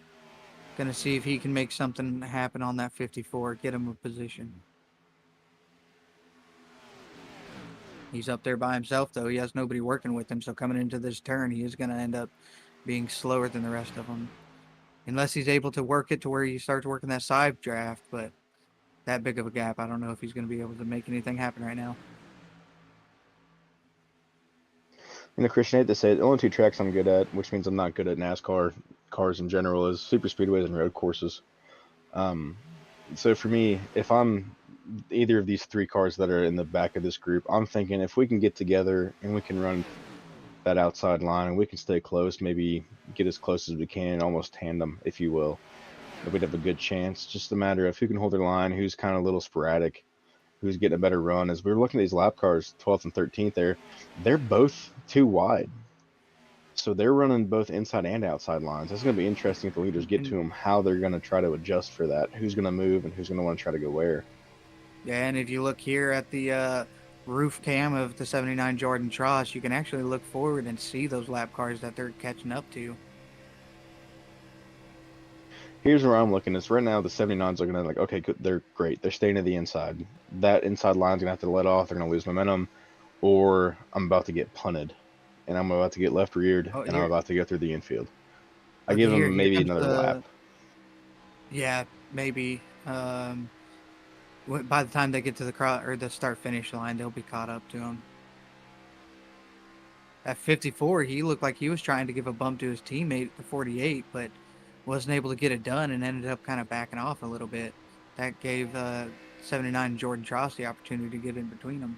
[SPEAKER 2] Going to see if he can make something happen on that 54. Get him a position. He's up there by himself, though. He has nobody working with him. So coming into this turn, he is going to end up being slower than the rest of them. Unless he's able to work it to where he starts working that side draft. But that big of a gap, I don't know if he's going to be able to make anything happen right now.
[SPEAKER 1] You know, Christian, I hate to say it, the only 2 tracks I'm good at, which means I'm not good at NASCAR cars in general, is super speedways and road courses. So for me, if I'm either of these 3 cars that are in the back of this group, I'm thinking if we can get together and we can run that outside line and we can stay close, maybe get as close as we can, almost tandem, if you will, we'd have a good chance. Just a matter of who can hold their line, who's kind of a little sporadic, who's getting a better run. As we were looking at these lap cars, 12th and 13th there, they're both too wide. So they're running both inside and outside lines. That's going to be interesting if the leaders get to them, how they're going to try to adjust for that, who's going to move and who's going to want to try to go where.
[SPEAKER 2] Yeah, and if you look here at the roof cam of the 79 Jordan Tross, you can actually look forward and see those lap cars that they're catching up to.
[SPEAKER 1] Here's where I'm looking. Is right now the 79s looking at like, okay, good, they're great. They're staying to the inside. That inside line's gonna have to let off. They're gonna lose momentum, or I'm about to get punted, and I'm about to get left reared,
[SPEAKER 2] Oh,
[SPEAKER 1] and I'm
[SPEAKER 2] here.
[SPEAKER 1] about to go through the infield. I
[SPEAKER 2] Okay,
[SPEAKER 1] give
[SPEAKER 2] here
[SPEAKER 1] them maybe
[SPEAKER 2] comes
[SPEAKER 1] another lap.
[SPEAKER 2] Yeah, maybe. By the time they get to the start finish line, they'll be caught up to him. At 54, he looked like he was trying to give a bump to his teammate at the 48, but wasn't able to get it done and ended up kind of backing off a little bit. That gave 79 Jordan Tross the opportunity to get in between them.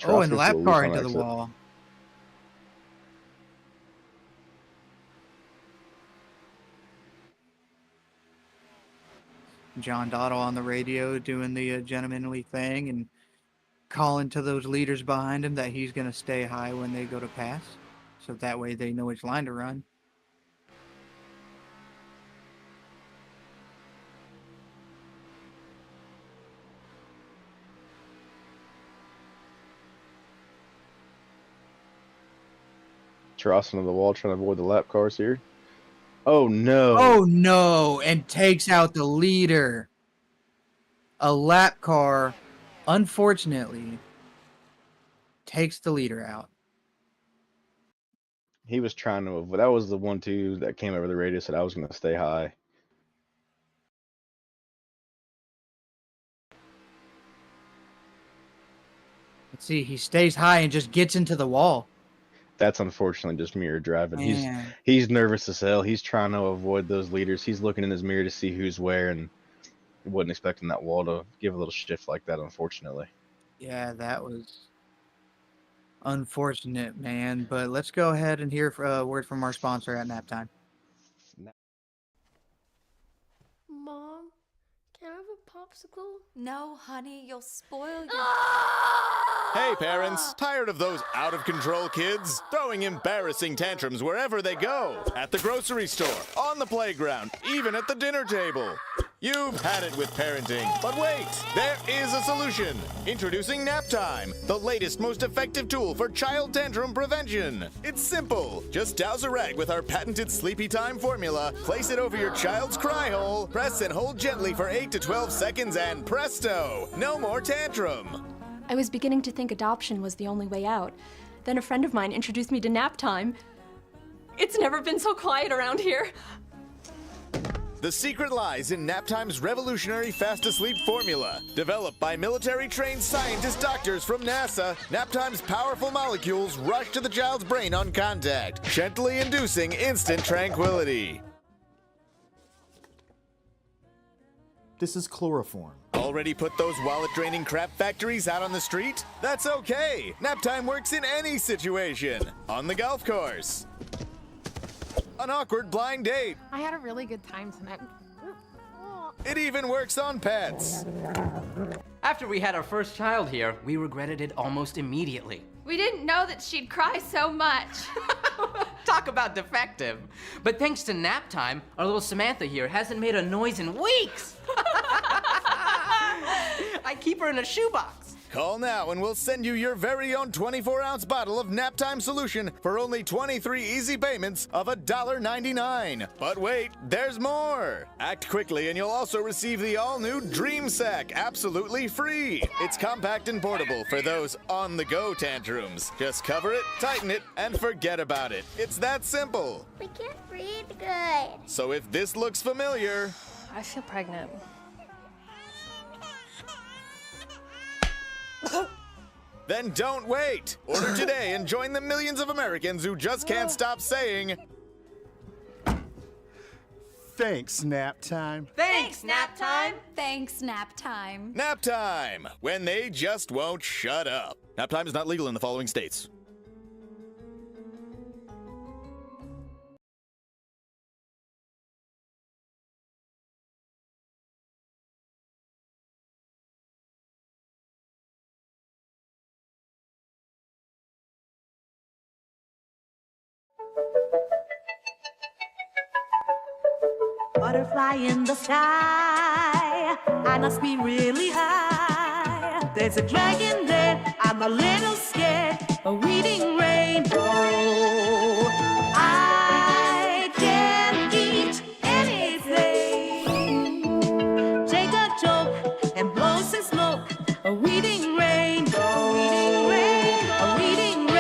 [SPEAKER 2] Oh, and the lap car into the wall. John Dottle on the radio doing the gentlemanly thing and calling to those leaders behind him that he's going to stay high when they go to pass. So that way they know which line to run.
[SPEAKER 1] Tross into the wall, trying to avoid the lap cars here. Oh no!
[SPEAKER 2] Oh no! And takes out the leader. A lap car, unfortunately, takes the leader out.
[SPEAKER 1] He was trying to avoid. That was the 1-2 that came over the radio, said I was going to stay high.
[SPEAKER 2] Let's see, he stays high and just gets into the wall.
[SPEAKER 1] That's unfortunately just mirror driving.
[SPEAKER 2] Man.
[SPEAKER 1] He's nervous as hell. He's trying to avoid those leaders. He's looking in his mirror to see who's where, and wasn't expecting that wall to give a little shift like that, unfortunately.
[SPEAKER 2] Yeah, that was unfortunate, man. But let's go ahead and hear a word from our sponsor at nap time.
[SPEAKER 6] Mom, can I have a popsicle?
[SPEAKER 7] No, honey, you'll spoil your...
[SPEAKER 8] Hey parents, tired of those out-of-control kids? Throwing embarrassing tantrums wherever they go. At the grocery store, on the playground, even at the dinner table. You've had it with parenting, but wait, there is a solution. Introducing Nap Time, the latest, most effective tool for child tantrum prevention. It's simple. Just douse a rag with our patented Sleepy Time formula, place it over your child's cry hole, press and hold gently for 8 to 12 seconds, and presto, no more tantrum.
[SPEAKER 6] I was beginning to think adoption was the only way out. Then a friend of mine introduced me to Nap Time. It's never been so quiet around here.
[SPEAKER 8] The secret lies in Naptime's revolutionary fast-to-sleep formula. Developed by military-trained scientist doctors from NASA, Naptime's powerful molecules rush to the child's brain on contact, gently inducing instant tranquility.
[SPEAKER 9] This is chloroform.
[SPEAKER 8] Already put those wallet-draining crap factories out on the street? That's okay! Naptime works in any situation. On the golf course. An awkward blind date.
[SPEAKER 10] I had a really good time tonight.
[SPEAKER 8] It even works on pets.
[SPEAKER 11] After we had our first child here, we regretted it almost immediately.
[SPEAKER 10] We didn't know that she'd cry so much.
[SPEAKER 11] Talk about defective. But thanks to Nap Time, our little Samantha here hasn't made a noise in weeks. I keep her in a shoebox.
[SPEAKER 8] Call now and we'll send you your very own 24-ounce bottle of Naptime solution for only 23 easy payments of $1.99. But wait, there's more! Act quickly and you'll also receive the all-new Dream Sack absolutely free. It's compact and portable for those on-the-go tantrums. Just cover it, tighten it, and forget about it. It's that simple.
[SPEAKER 6] We can't breathe good.
[SPEAKER 8] So if this looks familiar...
[SPEAKER 10] I feel pregnant.
[SPEAKER 8] Then don't wait! Order today and join the millions of Americans who just can't stop saying...
[SPEAKER 9] Thanks, Nap Time.
[SPEAKER 11] Thanks, Nap Time.
[SPEAKER 7] Thanks, Nap Time.
[SPEAKER 8] Nap Time! When they just won't shut up. Nap Time is not legal in the following states.
[SPEAKER 5] Butterfly in the sky, I must be really high. There's a dragon there, I'm a little scared. A reading rainbow. I can eat anything. Take a joke and blow some smoke. A reading rainbow. A reading rainbow. A reading rainbow.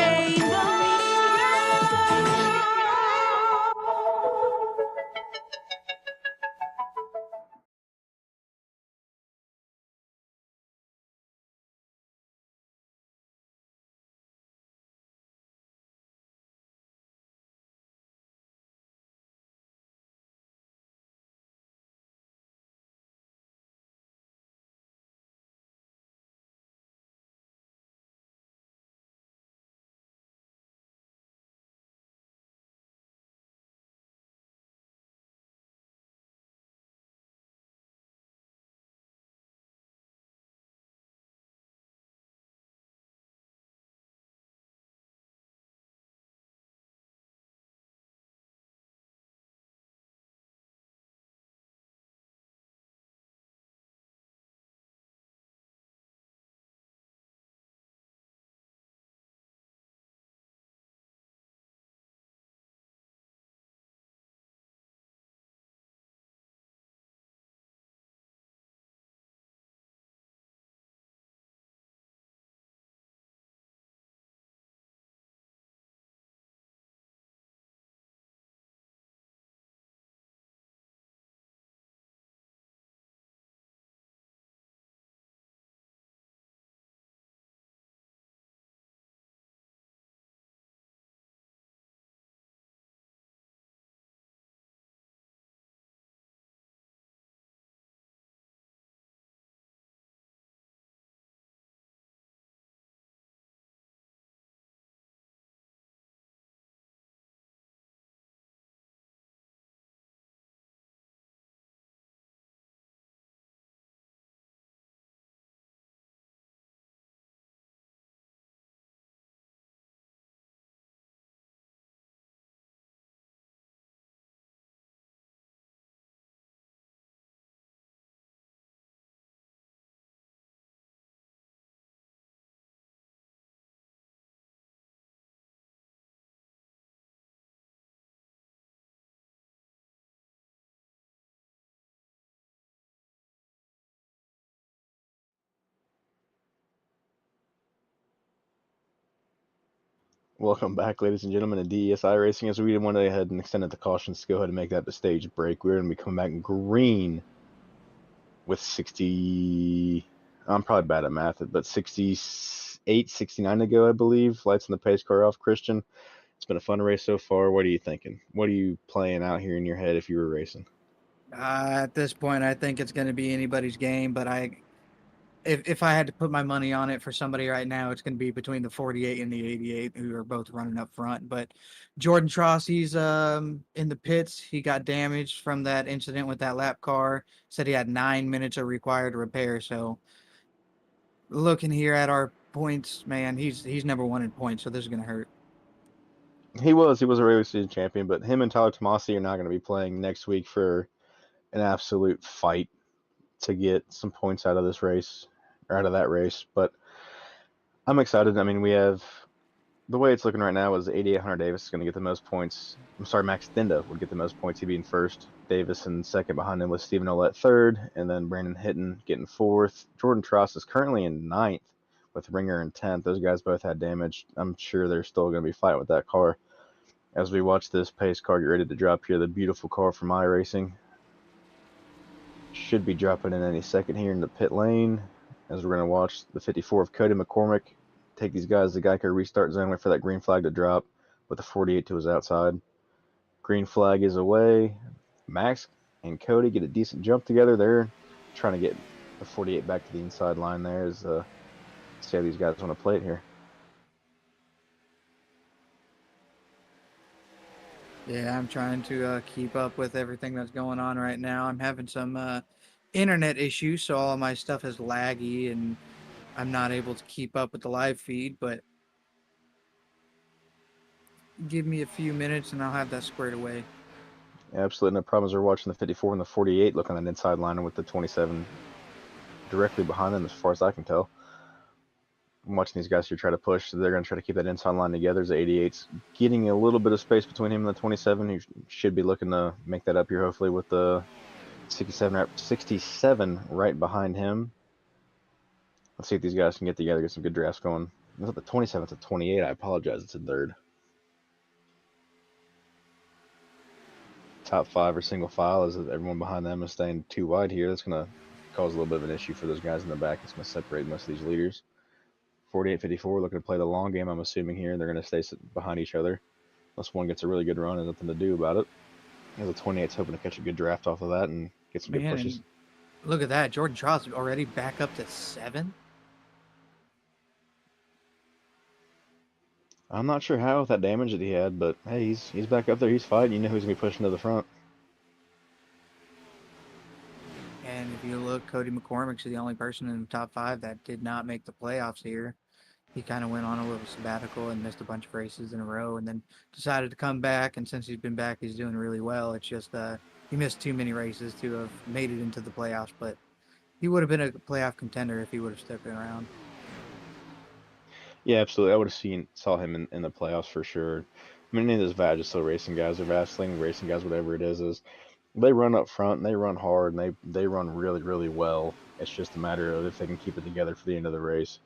[SPEAKER 1] Welcome back, ladies and gentlemen, to DES iRacing. As we went ahead and extended the cautions to go ahead and make that the stage break, we're going to be coming back in green with 60. I'm probably bad at math, but 68, 69 to go, I believe. Lights in the pace car off. Christian, it's been a fun race so far. What are you thinking? What are you playing out here in your head if you were racing?
[SPEAKER 2] At this point, I think it's going to be anybody's game, but if I had to put my money on it for somebody right now, it's going to be between the 48 and the 88, who are both running up front. But Jordan Tross, he's in the pits. He got damaged from that incident with that lap car. Said he had 9 minutes of required repair. So looking here at our points, man, he's number one in points. So this is going to hurt.
[SPEAKER 1] He was a regular season champion, but him and Tyler Tomasi are not going to be playing next week for an absolute fight to get some points out of this race, or out of that race. But I'm excited. I mean, we have, the way it's looking right now is 88 Hunter Davis is going to get the most points. I'm sorry, Max Dinda would get the most points. He'd be in first. Davis in second behind him with Stephen Olette third, and then Brandon Hitton getting fourth. Jordan Tross is currently in ninth with Ringer in 10th. Those guys both had damage. I'm sure they're still going to be fighting with that car. As we watch this pace car get ready to drop here, the beautiful car from iRacing should be dropping in any second here in the pit lane, as we're going to watch the 54 of Cody McCormick take these guys to the Geico restart zone, wait for that green flag to drop with the 48 to his outside. Green flag is away. Max and Cody get a decent jump together. They're trying to get the 48 back to the inside line there. See how these guys want to play it here.
[SPEAKER 2] Yeah, I'm trying to keep up with everything that's going on right now. I'm having some internet issues, so all my stuff is laggy and I'm not able to keep up with the live feed, but give me a few minutes and I'll have that squared away.
[SPEAKER 1] Absolutely no problems. We're watching the 54 and the 48 looking at an inside liner with the 27 directly behind them, as far as I can tell. I'm watching these guys here try to push. So they're going to try to keep that inside line together. The 88's getting a little bit of space between him and the 27. He should be looking to make that up here, hopefully, with the 67 right behind him. Let's see if these guys can get together, get some good drafts going. Is it the 27? It's a 28. I apologize. It's a third. Top 5 are single file, as everyone behind them is staying too wide here. That's going to cause a little bit of an issue for those guys in the back. It's going to separate most of these leaders. 48-54 looking to play the long game, I'm assuming here. They're going to stay behind each other. Unless one gets a really good run and nothing to do about it. The 28's hoping to catch a good draft off of that and get some good pushes.
[SPEAKER 2] Look at that. Jordan Trout's already back up to 7.
[SPEAKER 1] I'm not sure how with that damage that he had, but hey, he's back up there. He's fighting. You know who's going to be pushing to the front.
[SPEAKER 2] And if you look, Cody McCormick's the only person in the top 5 that did not make the playoffs here. He kind of went on a little sabbatical and missed a bunch of races in a row and then decided to come back. And since he's been back, he's doing really well. It's just he missed too many races to have made it into the playoffs, but he would have been a playoff contender if he would have stuck around.
[SPEAKER 1] Yeah, absolutely. I would have saw him in the playoffs for sure. I mean, any of those Vagisil racing guys or Vasling racing guys, whatever it is they run up front and they run hard and they run really, really well. It's just a matter of if they can keep it together for the end of the race.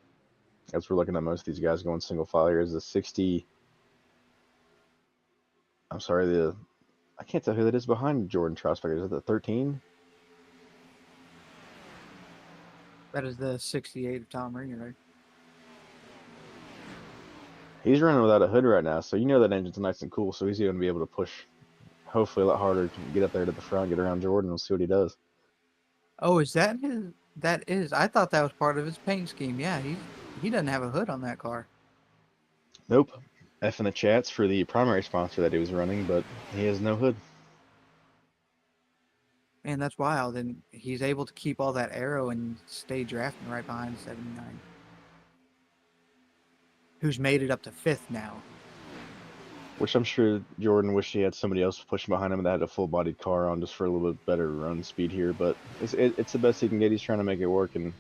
[SPEAKER 1] As we're looking at most of these guys going single file here, is the 60. I'm sorry, I can't tell who that is behind Jordan Trout's. Is it the 13?
[SPEAKER 2] That is the 68 of Tom Ringer, right?
[SPEAKER 1] He's running without a hood right now, so you know that engine's nice and cool, so he's going to be able to push hopefully a lot harder to get up there to the front, get around Jordan, and see what he does.
[SPEAKER 2] Oh, is that his? That is. I thought that was part of his paint scheme. Yeah, he doesn't have a hood on that car.
[SPEAKER 1] Nope. F in the chats for the primary sponsor that he was running, but he has no hood.
[SPEAKER 2] Man, that's wild. And he's able to keep all that aero and stay drafting right behind 79. Who's made it up to 5th now.
[SPEAKER 1] Which I'm sure Jordan wished he had somebody else pushing behind him that had a full-bodied car on just for a little bit better run speed here. But it's the best he can get. He's trying to make it work, and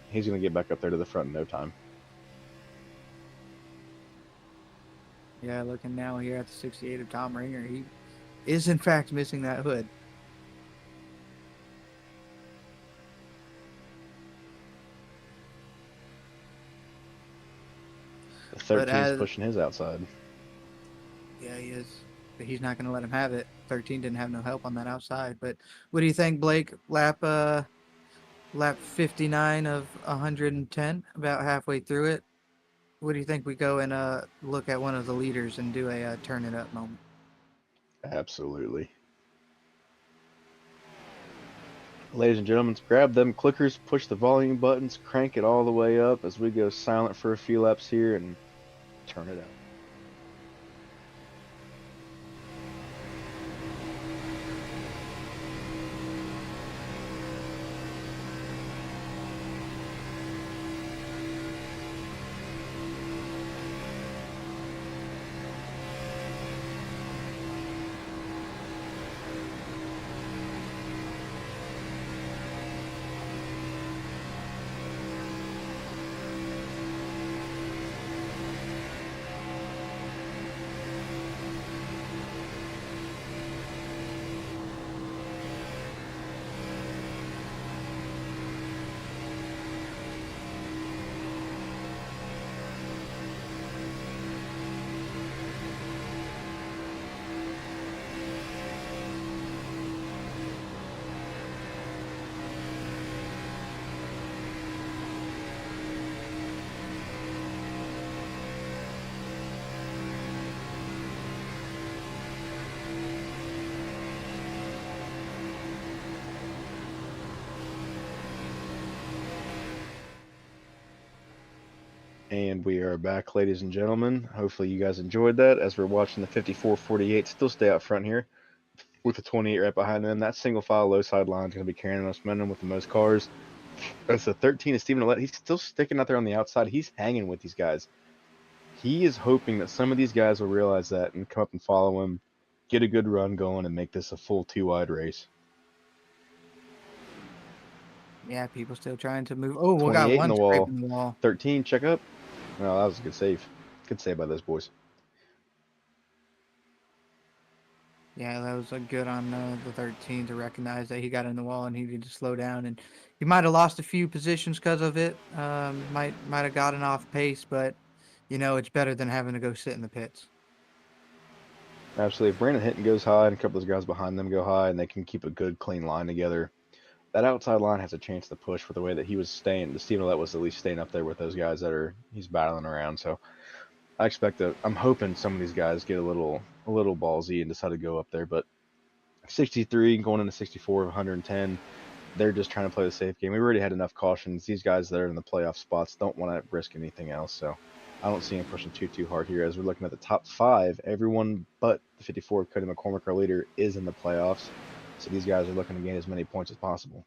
[SPEAKER 1] he's going to get back up there to the front in no time.
[SPEAKER 2] Yeah, looking now here at the 68 of Tom Ringer, he is in fact missing that hood.
[SPEAKER 1] The 13 is pushing his outside.
[SPEAKER 2] Yeah, he is. But he's not going to let him have it. 13 didn't have no help on that outside. But what do you think, Blake? Lap 59 of 110, about halfway through it. What do you think we go and look at one of the leaders and do a turn it up moment?
[SPEAKER 1] Absolutely. Ladies and gentlemen, grab them clickers, push the volume buttons, crank it all the way up as we go silent for a few laps here and turn it up. And we are back, ladies and gentlemen. Hopefully you guys enjoyed that as we're watching the 54-48 still stay out front here with the 28 right behind them. That single file low side line is going to be carrying the most momentum with the most cars. That's the 13 is Stephen Ouellette. He's still sticking out there on the outside. He's hanging with these guys. He is hoping that some of these guys will realize that and come up and follow him get a good run going and make this a full 2-wide race.
[SPEAKER 2] Yeah, people still trying to move. Oh, we got
[SPEAKER 1] 28 in
[SPEAKER 2] one
[SPEAKER 1] the
[SPEAKER 2] scrape
[SPEAKER 1] wall.
[SPEAKER 2] in the wall.
[SPEAKER 1] 13, check up. Oh, that was a good save. Good save by those boys.
[SPEAKER 2] Yeah, that was a good on the 13 to recognize that he got in the wall and he needed to slow down. And he might have lost a few positions because of it. Might have gotten off pace, but you know it's better than having to go sit in the pits.
[SPEAKER 1] Absolutely. If Brandon Hinton goes high and a couple of those guys behind them go high and they can keep a good, clean line together, that outside line has a chance to push for the way that he was staying. The Stephen Olet was at least staying up there with those guys that he's battling around. So I'm hoping some of these guys get a little ballsy and decide to go up there. But 63 going into 64 of 110, they're just trying to play the safe game. We already had enough cautions. These guys that are in the playoff spots don't want to risk anything else. So I don't see him pushing too hard here. As we're looking at the top 5, everyone but the 54 Cody McCormick, our leader, is in the playoffs. So these guys are looking to gain as many points as possible.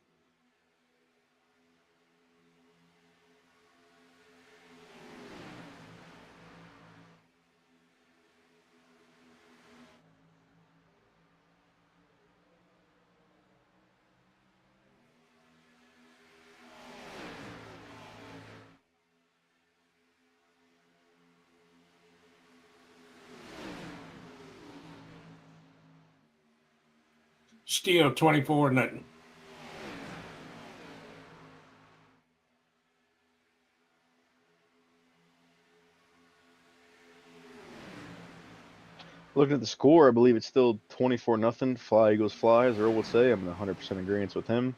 [SPEAKER 3] Still 24-0.
[SPEAKER 1] Looking at the score, I believe it's still 24-0. Fly Eagles fly, as Earl would say. I'm in 100% agreement with him.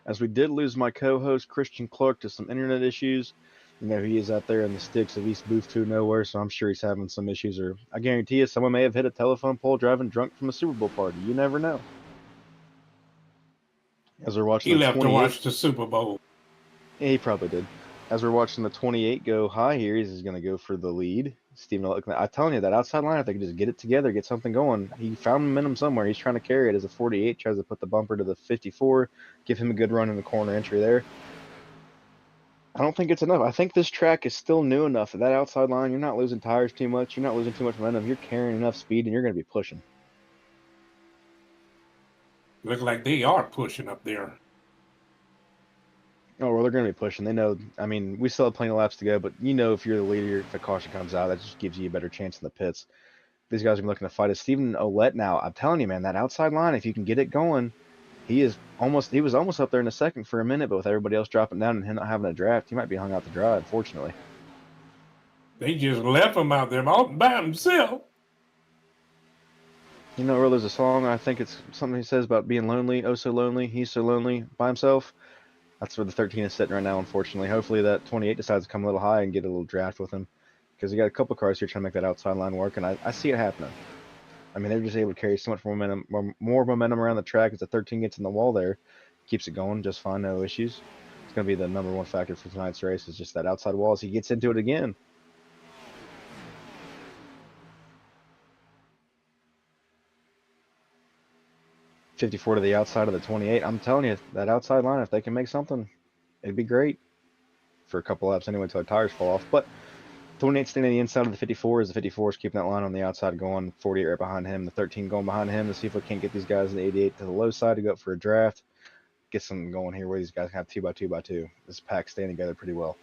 [SPEAKER 1] As we did lose my co-host Christian Clark to some internet issues. You know, he is out there in the sticks of East Booth to nowhere, so I'm sure he's having some issues. Or I guarantee you, someone may have hit a telephone pole driving drunk from a Super Bowl party. You never know. As we're watching
[SPEAKER 3] He
[SPEAKER 1] the
[SPEAKER 3] left to
[SPEAKER 1] 28,
[SPEAKER 3] watch the Super Bowl.
[SPEAKER 1] yeah, he probably did. As we're watching the 28 go high here, he's going to go for the lead. Stephen, I'm telling you, that outside line, if they can just get it together, get something going. He found momentum somewhere. He's trying to carry it as a 48, tries to put the bumper to the 54, give him a good run in the corner entry there. I don't think it's enough. I think this track is still new enough that outside line, you're not losing tires too much. You're not losing too much momentum. You're carrying enough speed, and you're going to be pushing.
[SPEAKER 3] Look like they are pushing up there.
[SPEAKER 1] Oh, well, they're going to be pushing. They know. I mean, we still have plenty of laps to go, but you know, if you're the leader, if a caution comes out, that just gives you a better chance in the pits. These guys are looking to fight it. Stephen Olet now, I'm telling you, man, that outside line, if you can get it going, he was almost up there in the second for a minute, but with everybody else dropping down and him not having a draft, he might be hung out to dry, unfortunately.
[SPEAKER 3] They just left him out there all by himself.
[SPEAKER 1] You know, Earl, there's a song, I think it's something he says about being lonely, oh so lonely, he's so lonely by himself. That's where the 13 is sitting right now, unfortunately. Hopefully that 28 decides to come a little high and get a little draft with him, because you got a couple cars here trying to make that outside line work, and I see it happening. I mean, they're just able to carry so much more momentum around the track as the 13 gets in the wall there. Keeps it going just fine, no issues. It's going to be the number one factor for tonight's race is just that outside wall as he gets into it again. .54 to the outside of the 28. I'm telling you, that outside line, if they can make something, it'd be great for a couple laps anyway until the tires fall off. But 28 staying on the inside of the 54 as the 54 is keeping that line on the outside going. 48 right behind him. The 13 going behind him to see if we can't get these guys in the 88 to the low side to go up for a draft. Get something going here where these guys can have 2x2x2. This pack staying together pretty well.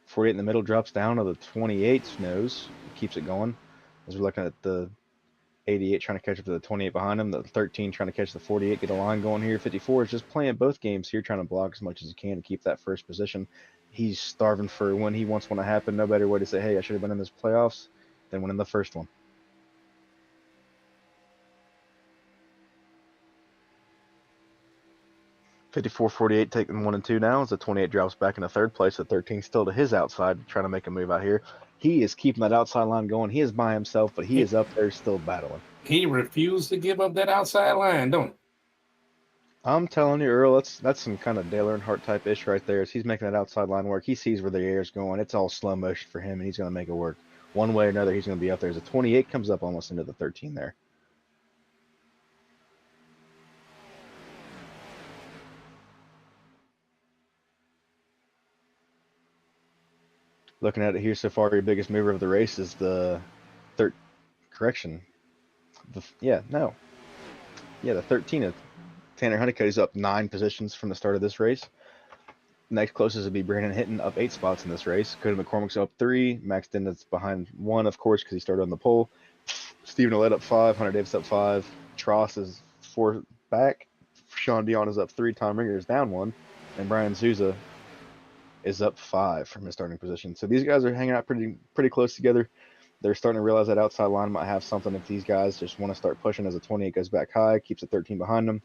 [SPEAKER 1] 48 in the middle drops down to the 28's nose. Keeps it going. As we're looking at the 88 trying to catch up to the 28 behind him. The 13 trying to catch the 48. Get a line going here. 54 is just playing both games here, trying to block as much as he can to keep that first position. He's starving for when he wants one to happen. No better way to say, hey, I should have been in this playoffs than winning the first one. 54-48 taking 1 and 2 now as the 28 drops back into third place. The 13 still to his outside, trying to make a move out here. He is keeping that outside line going. He is by himself, but he is up there still battling.
[SPEAKER 3] He refused to give up that outside line, don't he?
[SPEAKER 1] I'm telling you, Earl, that's some kind of Dale Earnhardt type ish right there. As he's making that outside line work, he sees where the air is going. It's all slow motion for him, and he's going to make it work. One way or another, he's going to be up there. As the 28 comes up almost into the 13 there. Looking at it here so far, your biggest mover of the race is the correction. The 13 of Tanner Honeycutt is up 9 positions from the start of this race. Next closest would be Brandon Hinton, up 8 spots in this race. Cody McCormick's up 3. Max Dinda's behind 1, of course, because he started on the pole. Stephen Ouellette up 5. Hunter Davis up 5. Tross is 4 back. Sean Dion is up 3. Tom Ringer is down 1. And Brian Souza is up 5 from his starting position. So these guys are hanging out pretty close together. They're starting to realize that outside line might have something if these guys just want to start pushing as the 28 goes back high, keeps the 13 behind them.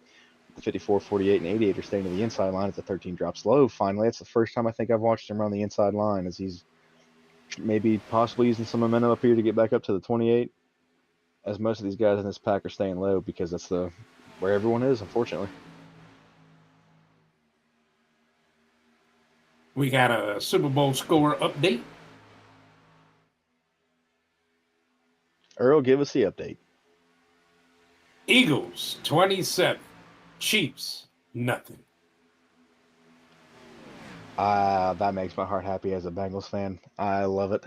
[SPEAKER 1] The 54, 48, and 88 are staying to the inside line as the 13 drops low. Finally, it's the first time I think I've watched him run the inside line as he's maybe possibly using some momentum up here to get back up to the 28, as most of these guys in this pack are staying low because that's where everyone is, unfortunately.
[SPEAKER 3] We got a Super Bowl score update.
[SPEAKER 1] Earl, give us the update.
[SPEAKER 3] Eagles 27, Chiefs nothing.
[SPEAKER 1] That makes my heart happy as a Bengals fan. I love it.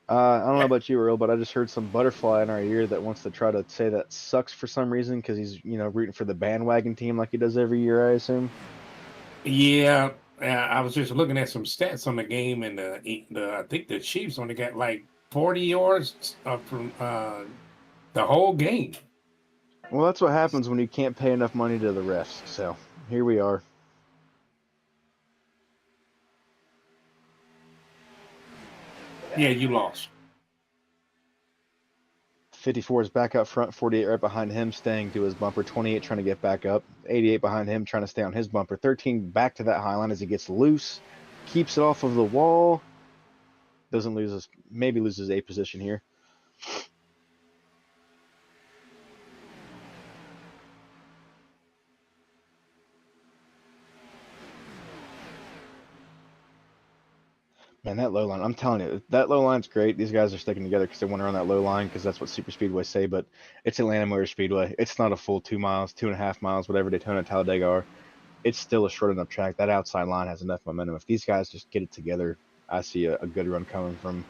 [SPEAKER 1] I don't know about you, Earl, but I just heard some butterfly in our ear that wants to try to say that sucks for some reason because he's, rooting for the bandwagon team like he does every year, I assume.
[SPEAKER 3] Yeah, I was just looking at some stats on the game, and I think the Chiefs only got like 40 yards from the whole game.
[SPEAKER 1] Well, that's what happens when you can't pay enough money to the refs. So here we are.
[SPEAKER 3] Yeah, you lost.
[SPEAKER 1] 54 is back up front, 48 right behind him, staying to his bumper, 28 trying to get back up, 88 behind him trying to stay on his bumper, 13 back to that high line as he gets loose, keeps it off of the wall, doesn't lose maybe loses a position here. Man, that low line, I'm telling you, that low line's great. These guys are sticking together because they want to run that low line because that's what super speedways say, but it's Atlanta Motor Speedway. It's not a full 2 miles, 2.5 miles, whatever Daytona and Talladega are. It's still a short enough track. That outside line has enough momentum. If these guys just get it together, I see a good run coming from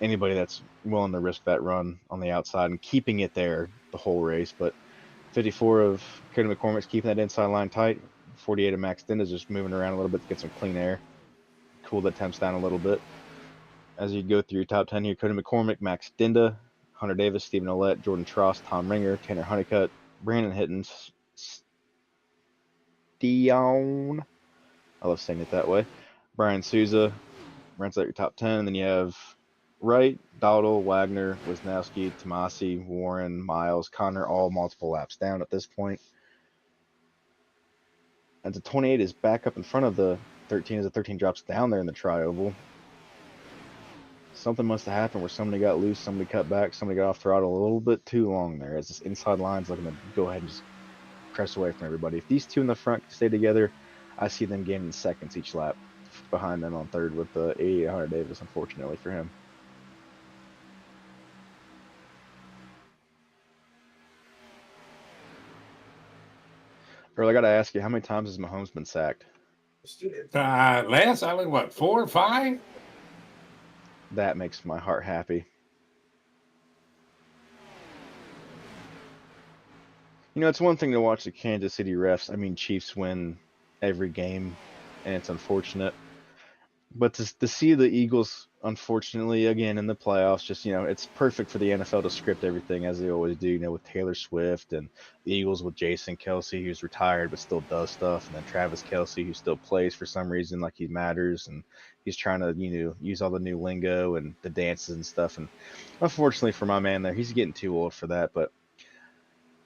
[SPEAKER 1] anybody that's willing to risk that run on the outside and keeping it there the whole race. But 54 of Cody McCormick's keeping that inside line tight. 48 of Max Dinda's just moving around a little bit to get some clean air. Cool the temps down a little bit. As you go through your top 10 here, Cody McCormick, Max Dinda, Hunter Davis, Stephen Ouellette, Jordan Tross, Tom Ringer, Tanner Honeycutt, Brandon Hinton, Dion. I love saying it that way. Brian Souza rounds out your top 10. And then you have Wright, Dowdle, Wagner, Wisnowski, Tomasi, Warren, Miles, Connor, all multiple laps down at this point. And the 28 is back up in front of the 13 as the 13 drops down there in the tri-oval. Something must have happened where somebody got loose, somebody cut back, somebody got off throttle a little bit too long there as this inside line's looking to go ahead and just press away from everybody. If these two in the front stay together, I see them gaining seconds each lap behind them on third with the 88 Hunter Davis, unfortunately for him. Earl, I got to ask you, how many times has Mahomes been sacked?
[SPEAKER 3] Last, I think, 4 or 5?
[SPEAKER 1] That makes my heart happy. It's one thing to watch the Kansas City refs. I mean, Chiefs win every game, and it's unfortunate. But to see the Eagles, unfortunately, again in the playoffs, just, it's perfect for the NFL to script everything as they always do, with Taylor Swift and the Eagles with Jason Kelce, who's retired but still does stuff, and then Travis Kelce, who still plays for some reason like he matters, and he's trying to, use all the new lingo and the dances and stuff. And unfortunately for my man there, he's getting too old for that. But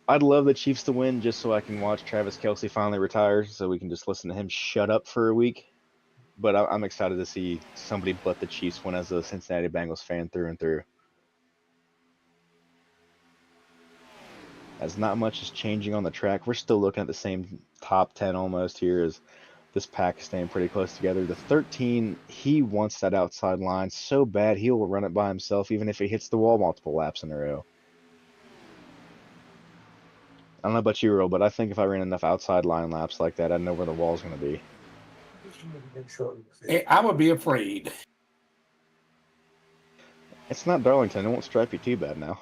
[SPEAKER 1] I'd love the Chiefs to win just so I can watch Travis Kelce finally retire so we can just listen to him shut up for a week. But I'm excited to see somebody but the Chiefs win as a Cincinnati Bengals fan through and through. As not much is changing on the track. We're still looking at the same top 10 almost here as this pack is staying pretty close together. The 13, he wants that outside line so bad he will run it by himself even if he hits the wall multiple laps in a row. I don't know about you, Earl, but I think if I ran enough outside line laps like that, I'd know where the wall's going to be.
[SPEAKER 3] I would be afraid.
[SPEAKER 1] It's not Darlington. It won't stripe you too bad now.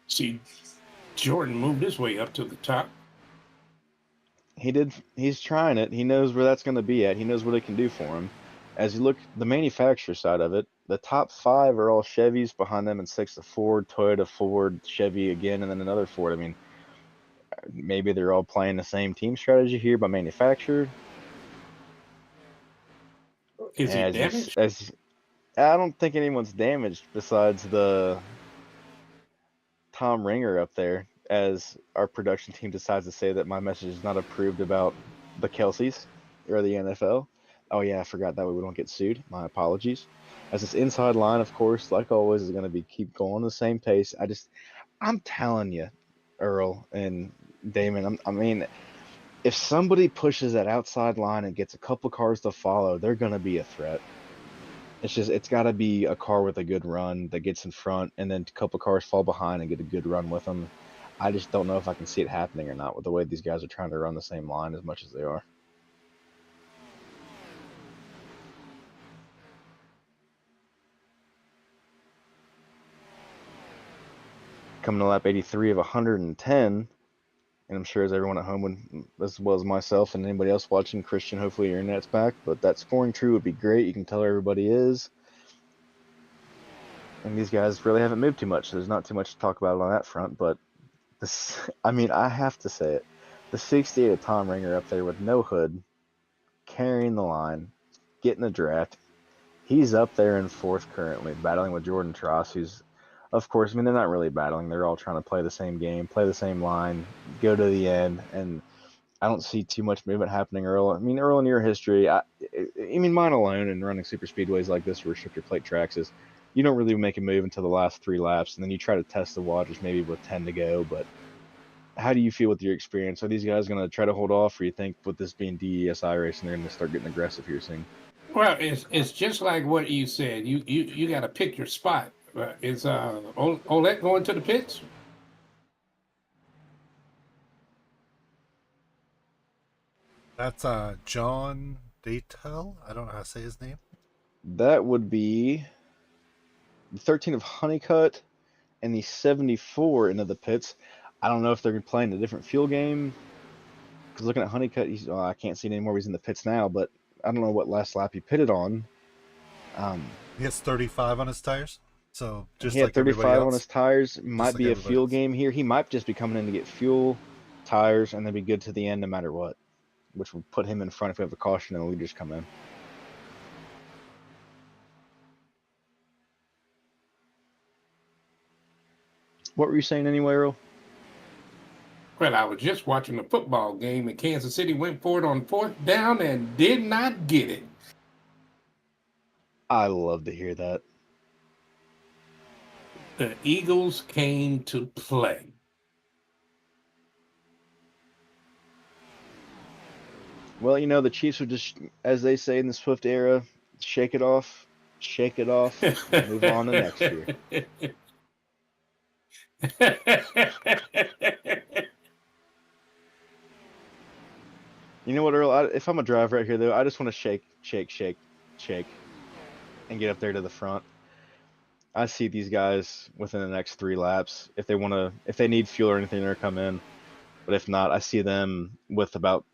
[SPEAKER 3] See, Jordan moved his way up to the top.
[SPEAKER 1] He did. He's trying it. He knows where that's going to be at. He knows what it can do for him. As you look, the manufacturer side of it, the top 5 are all Chevys. Behind them, and 6 a Ford, Toyota, Ford, Chevy again, and then another Ford. I mean, maybe they're all playing the same team strategy here by manufacturer.
[SPEAKER 3] Is he damaged?
[SPEAKER 1] I don't think anyone's damaged besides the Tom Ringer up there, as our production team decides to say that my message is not approved about the Kelseys or the NFL. Oh yeah, I forgot that way we don't get sued. My apologies. As this inside line, of course, like always, is going to be keep going the same pace. I'm telling you, Earl and Damon. I mean, if somebody pushes that outside line and gets a couple cars to follow, they're going to be a threat. It's got to be a car with a good run that gets in front, and then a couple cars fall behind and get a good run with them. I just don't know if I can see it happening or not with the way these guys are trying to run the same line as much as they are. Coming to lap 83 of 110, and I'm sure as everyone at home would, as well as myself and anybody else watching, Christian, hopefully your internet's back, but that scoring tree would be great. You can tell everybody is. And these guys really haven't moved too much, so there's not too much to talk about on that front, but this, I mean, I have to say it. The 68 of Tom Ringer up there with no hood, carrying the line, getting the draft. He's up there in 4th currently, battling with Jordan Tross, who's, of course, I mean, they're not really battling. They're all trying to play the same game, play the same line, go to the end, and I don't see too much movement happening, Earl. I mean, Earl, in your history, I mean, mine alone in running super speedways like this or restrictor plate tracks is you don't really make a move until the last 3 laps, and then you try to test the waters maybe with 10 to go. But how do you feel with your experience? Are these guys going to try to hold off, or you think with this being DES iRacing, they're going to start getting aggressive here soon?
[SPEAKER 3] Well, it's just like what you said. You got to pick your spot. Is Olet going to the pits?
[SPEAKER 12] That's John Datel. I don't know how to say his name.
[SPEAKER 1] That would be the 13 of Honeycutt and the 74 into the pits. I don't know if they're playing a different fuel game. Because looking at Honeycutt, I can't see it anymore. He's in the pits now, but I don't know what last lap he pitted on.
[SPEAKER 12] He has 35 on his tires. So just
[SPEAKER 1] he had
[SPEAKER 12] like 35
[SPEAKER 1] on his tires. Might
[SPEAKER 12] like
[SPEAKER 1] be a fuel
[SPEAKER 12] else.
[SPEAKER 1] game here. He might just be coming in to get fuel, tires, and then be good to the end no matter what, which would put him in front if we have a caution and the leaders come in. What were you saying anyway, Earl?
[SPEAKER 3] Well, I was just watching a football game, and Kansas City went for it on 4th down and did not get it.
[SPEAKER 1] I love to hear that.
[SPEAKER 3] The Eagles came to play.
[SPEAKER 1] Well, you know, the Chiefs would just, as they say in the Swift era, shake it off, move on to next year. You know what, Earl? If I'm a driver right here, though, I just want to shake, and get up there to the front. I see these guys within the next 3 laps. If they need fuel or anything, they're come in. But if not, I see them with about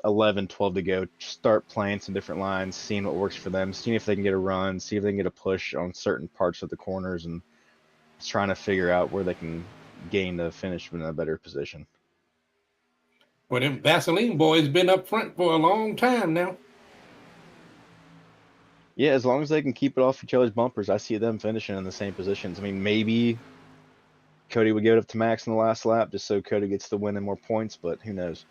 [SPEAKER 1] 11, 12 to go, start playing some different lines, seeing what works for them, seeing if they can get a run, see if they can get a push on certain parts of the corners, and trying to figure out where they can gain the finish in a better position.
[SPEAKER 3] Well, them Vaseline boys been up front for a long time now.
[SPEAKER 1] Yeah, as long as they can keep it off each other's bumpers, I see them finishing in the same positions. I mean, maybe Cody would give it up to Max in the last lap just so Cody gets the win and more points, but who knows?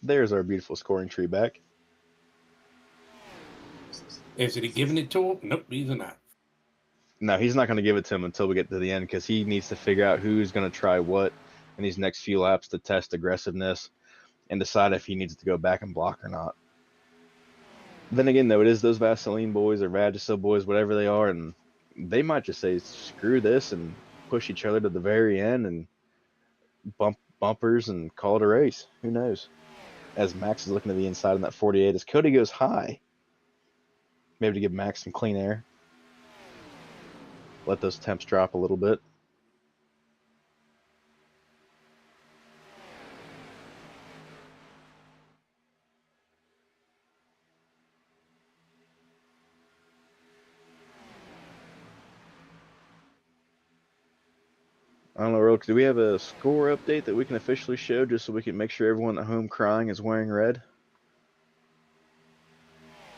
[SPEAKER 1] There's our beautiful scoring tree back.
[SPEAKER 3] Is he giving it to him? Nope, he's not.
[SPEAKER 1] No, he's not going to give it to him until we get to the end because he needs to figure out who's going to try what in these next few laps to test aggressiveness and decide if he needs to go back and block or not. Then again, though, it is those Vaseline boys or Vagisil boys, whatever they are, and they might just say, screw this and push each other to the very end and bump bumpers and call it a race. Who knows? As Max is looking to the inside in that 48, as Cody goes high, maybe to give Max some clean air. Let those temps drop a little bit. I don't know, Earl, do we have a score update that we can officially show just so we can make sure everyone at home crying is wearing red?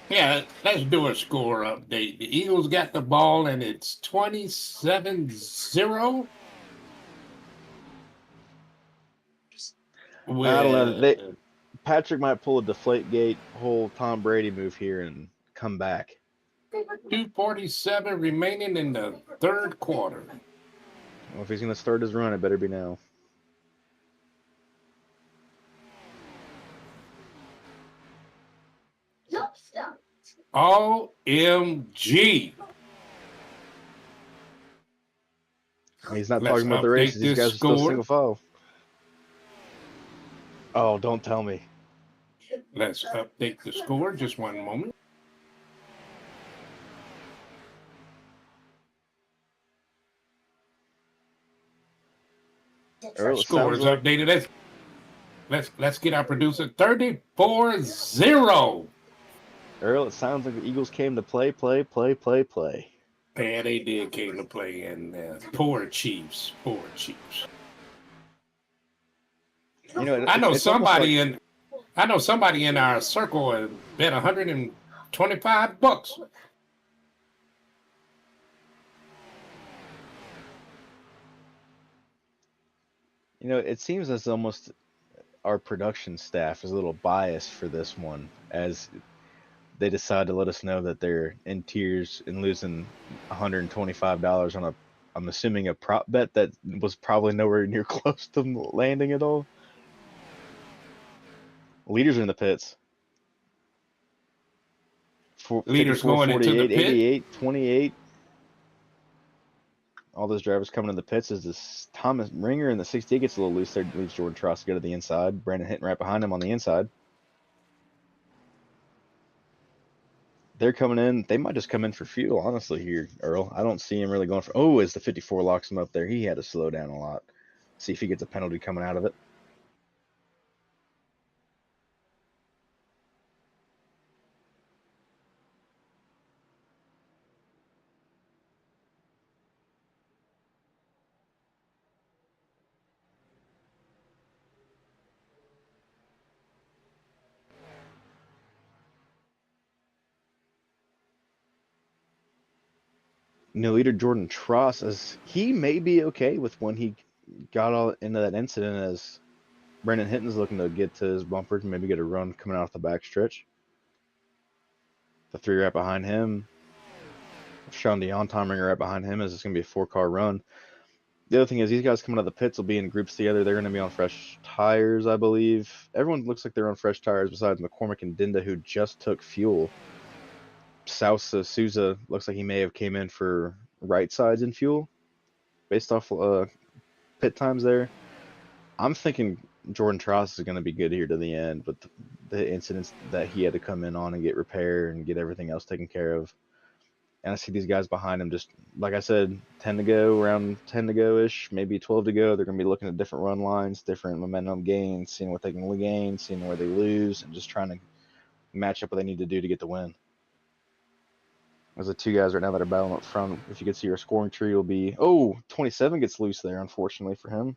[SPEAKER 3] Yeah, let's do a score update. The Eagles got the ball, and it's 27-0.
[SPEAKER 1] I don't know. Patrick might pull a Deflategate whole Tom Brady move here and come back.
[SPEAKER 3] 2:47 remaining in the third quarter.
[SPEAKER 1] Well, if he's going to start his run, it better be now.
[SPEAKER 3] OMG.
[SPEAKER 1] He's not talking about the races. These guys are still single file. Oh, don't tell me.
[SPEAKER 3] Let's update the score. Just one moment. Score is updated. Let's get our producer 34-0.
[SPEAKER 1] Earl, it sounds like the Eagles came to play.
[SPEAKER 3] Yeah, they did came to play, and poor Chiefs.
[SPEAKER 1] You know,
[SPEAKER 3] I know somebody in our circle had bet $125.
[SPEAKER 1] You know, it seems as almost our production staff is a little biased for this one, as they decide to let us know that they're in tears and losing $125 on I'm assuming a prop bet that was probably nowhere near close to landing at all. Leaders are in the pits.
[SPEAKER 3] Leaders going into the pit.
[SPEAKER 1] 88, 28. All those drivers coming in the pits as this Thomas Ringer in the 68 gets a little loose there, leaves Jordan Tross to go to the inside. Brandon hitting right behind him on the inside. They're coming in. They might just come in for fuel, honestly, here, Earl. I don't see him really going for... Oh, as the 54 locks him up there, he had to slow down a lot. See if he gets a penalty coming out of it. New leader Jordan Tross, as he may be okay with when he got all into that incident, as Brendan Hinton's looking to get to his bumpers and maybe get a run coming off the back stretch. The 3 right behind him. Sean Dion-Tomringer right behind him, as it's going to be a 4-car run. The other thing is these guys coming out of the pits will be in groups together. They're going to be on fresh tires, I believe. Everyone looks like they're on fresh tires besides McCormick and Dinda, who just took fuel. Sousa looks like he may have came in for right sides in fuel based off pit times there. I'm thinking Jordan Tross is going to be good here to the end, but the incidents that he had to come in on and get repaired and get everything else taken care of. And I see these guys behind him, just like I said, 10 to go, around 10 to go-ish, maybe 12 to go. They're going to be looking at different run lines, different momentum gains, seeing what they can gain, seeing where they lose, and just trying to match up what they need to do to get the win. There's the 2 guys right now that are battling up front. If you can see your scoring tree, will be... Oh, 27 gets loose there, unfortunately for him.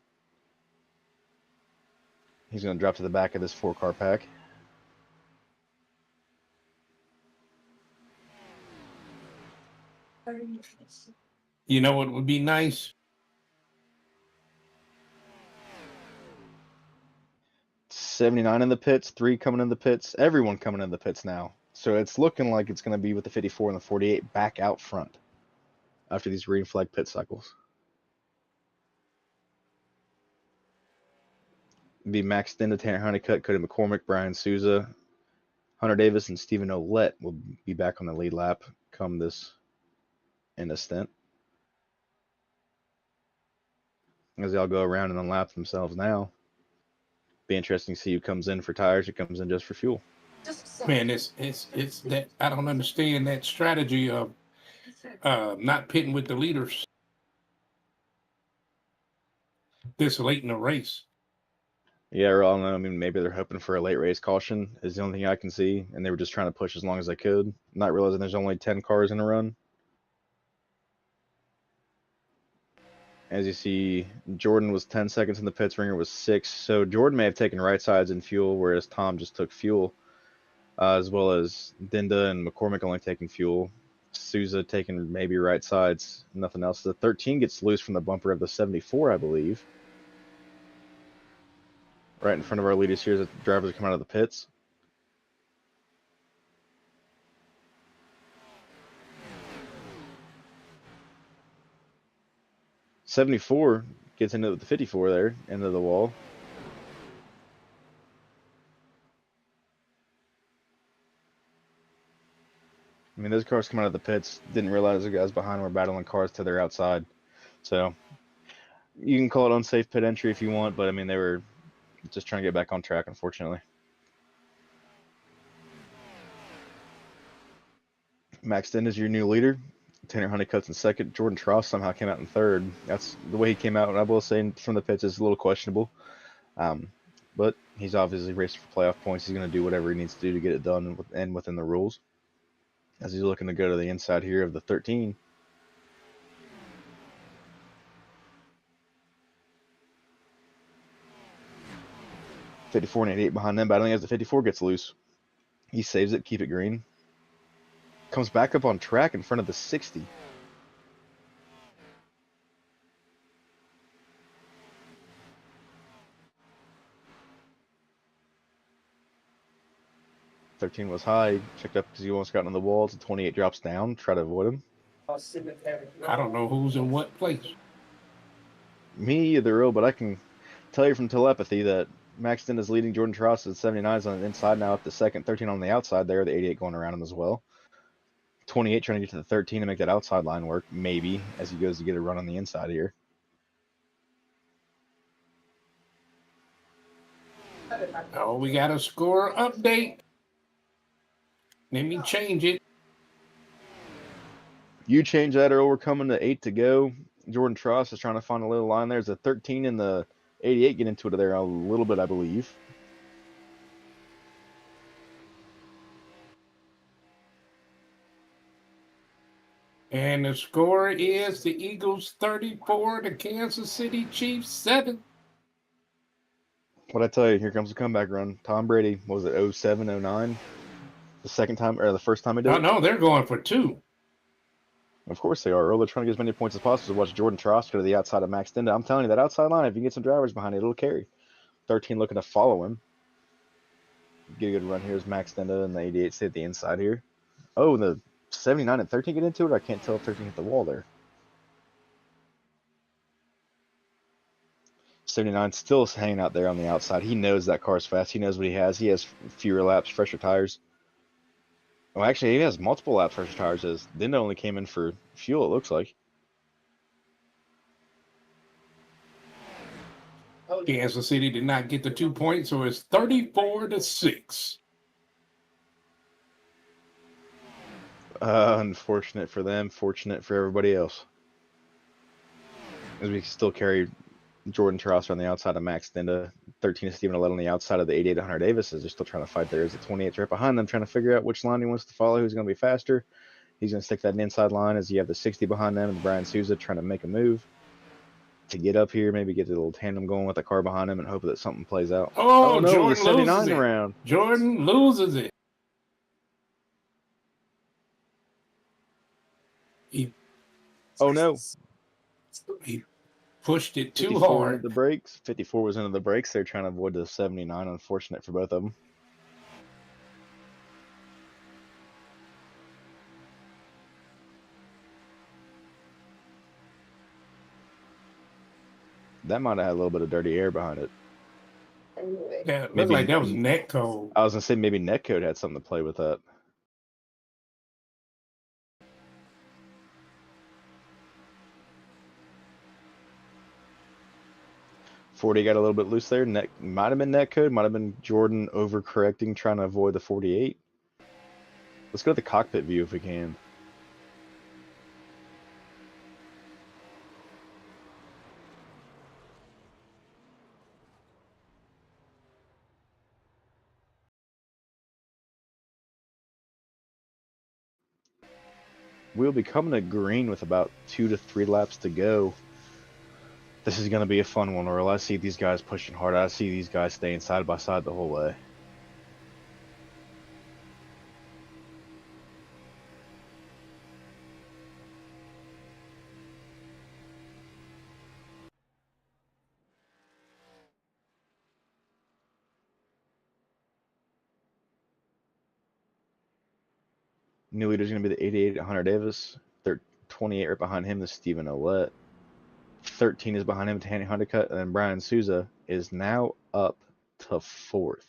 [SPEAKER 1] He's going to drop to the back of this 4-car pack.
[SPEAKER 3] You know what would be nice?
[SPEAKER 1] $79 in the pits, 3 coming in the pits, everyone coming in the pits now. So it's looking like it's going to be with the 54 and the 48 back out front after these green flag pit cycles. Be Max Dinda, Tanner Honeycutt, Cody McCormick, Brian Souza, Hunter Davis, and Stephen Ouellette will be back on the lead lap come this in a stint, as they all go around and unlap themselves now. be interesting to see who comes in for tires, who comes in just for fuel.
[SPEAKER 3] Man, it's that I don't understand that strategy of not pitting with the leaders this late in the race.
[SPEAKER 1] Yeah, or I don't know. I mean, maybe they're hoping for a late race caution is the only thing I can see, and they were just trying to push as long as they could, not realizing there's only 10 cars in a run. As you see, Jordan was 10 seconds in the pits, Ringer was 6, so Jordan may have taken right sides in fuel, whereas Tom just took fuel, as well as Dinda and McCormick only taking fuel. Souza taking maybe right sides, nothing else. The 13 gets loose from the bumper of the 74, I believe. Right in front of our leaders here as the drivers are coming out of the pits. '74 gets into the 54 there, into the wall. I mean, those cars coming out of the pits didn't realize the guys behind were battling cars to their outside. So you can call it unsafe pit entry if you want, but I mean, they were just trying to get back on track, unfortunately. Max Dent is your new leader. Tanner Honeycutt's in second. Jordan Tross somehow came out in third. That's the way he came out. And I will say from the pits is a little questionable. But he's obviously racing for playoff points. He's going to do whatever he needs to do to get it done and within the rules. As he's looking to go to the inside here of the 13. '54 and '88 behind them, battling as the 54 gets loose. He saves it, keep it green. Comes back up on track in front of the 60. '13 was high, checked up because he almost got on the wall. So '28 drops down, try to avoid him.
[SPEAKER 3] I don't know who's in what place.
[SPEAKER 1] Me either, Earl, but I can tell you from telepathy that Maxton is leading Jordan Tross at 79s on the inside now up to second, 13 on the outside there, the 88 going around him as well. 28 trying to get to the 13 to make that outside line work, maybe, as he goes to get a run on the inside here.
[SPEAKER 3] Oh, we got a score update. Let me change it.
[SPEAKER 1] You change that, Earl. We're coming to 8 to go. Jordan Tross is trying to find a little line there. There's a 13 and the 88 get into it there a little bit, I believe.
[SPEAKER 3] And the score is the Eagles 34, the Kansas City Chiefs 7.
[SPEAKER 1] What I tell you, here comes the comeback run. Tom Brady, what was it, 07, 09? The second time, or the first time he did it?
[SPEAKER 3] Oh, no, they're going for 2.
[SPEAKER 1] Of course they are, Earl. They're trying to get as many points as possible to watch Jordan Tross go to the outside of Max Dinda. I'm telling you, that outside line, if you get some drivers behind it, it'll carry. 13 looking to follow him. Get a good run here as Max Dinda and the 88 stay at the inside here. Oh, the 79 and 13 get into it? I can't tell if 13 hit the wall there. 79 still hanging out there on the outside. He knows that car's fast. He knows what he has. He has fewer laps, fresher tires. Well, actually, he has multiple laps, fresher tires. As Dinda only came in for fuel, it looks like.
[SPEAKER 3] Kansas City did not get the 2 points, so it's 34-6.
[SPEAKER 1] Unfortunate for them, fortunate for everybody else. As we still carry Jordan Tross on the outside of Max Dinda. 13 is Stephen 11 on the outside of the 88 Hunter Davis as they're still trying to fight there. As the 28's right behind them, trying to figure out which line he wants to follow, who's going to be faster. He's going to stick that inside line as you have the 60 behind them and Brian Souza trying to make a move to get up here, maybe get a little tandem going with the car behind him and hope that something plays out.
[SPEAKER 3] Oh,
[SPEAKER 1] no,
[SPEAKER 3] Jordan
[SPEAKER 1] the 79
[SPEAKER 3] loses it.
[SPEAKER 1] around.
[SPEAKER 3] Jordan loses it.
[SPEAKER 1] Oh no.
[SPEAKER 3] He pushed it too
[SPEAKER 1] 54
[SPEAKER 3] hard.
[SPEAKER 1] into the brakes. 54 was into the brakes. They're trying to avoid the 79. Unfortunate for both of them. That might have had a little bit of dirty air behind it.
[SPEAKER 3] Yeah, it looked like that was net code.
[SPEAKER 1] I was going to say maybe netcode had something to play with that. 40 got a little bit loose there. Might have been net code, might have been Jordan overcorrecting, trying to avoid the 48. Let's go to the cockpit view if we can. We'll be coming to green with about 2 to 3 laps to go. This is going to be a fun one, Earl. I see these guys pushing hard. I see these guys staying side by side the whole way. New leader is going to be the 88 at Hunter Davis. 28 right behind him is Stephen Ouellette. 13 is behind him, Tanny Honeycutt, and then Brian Souza is now up to 4th.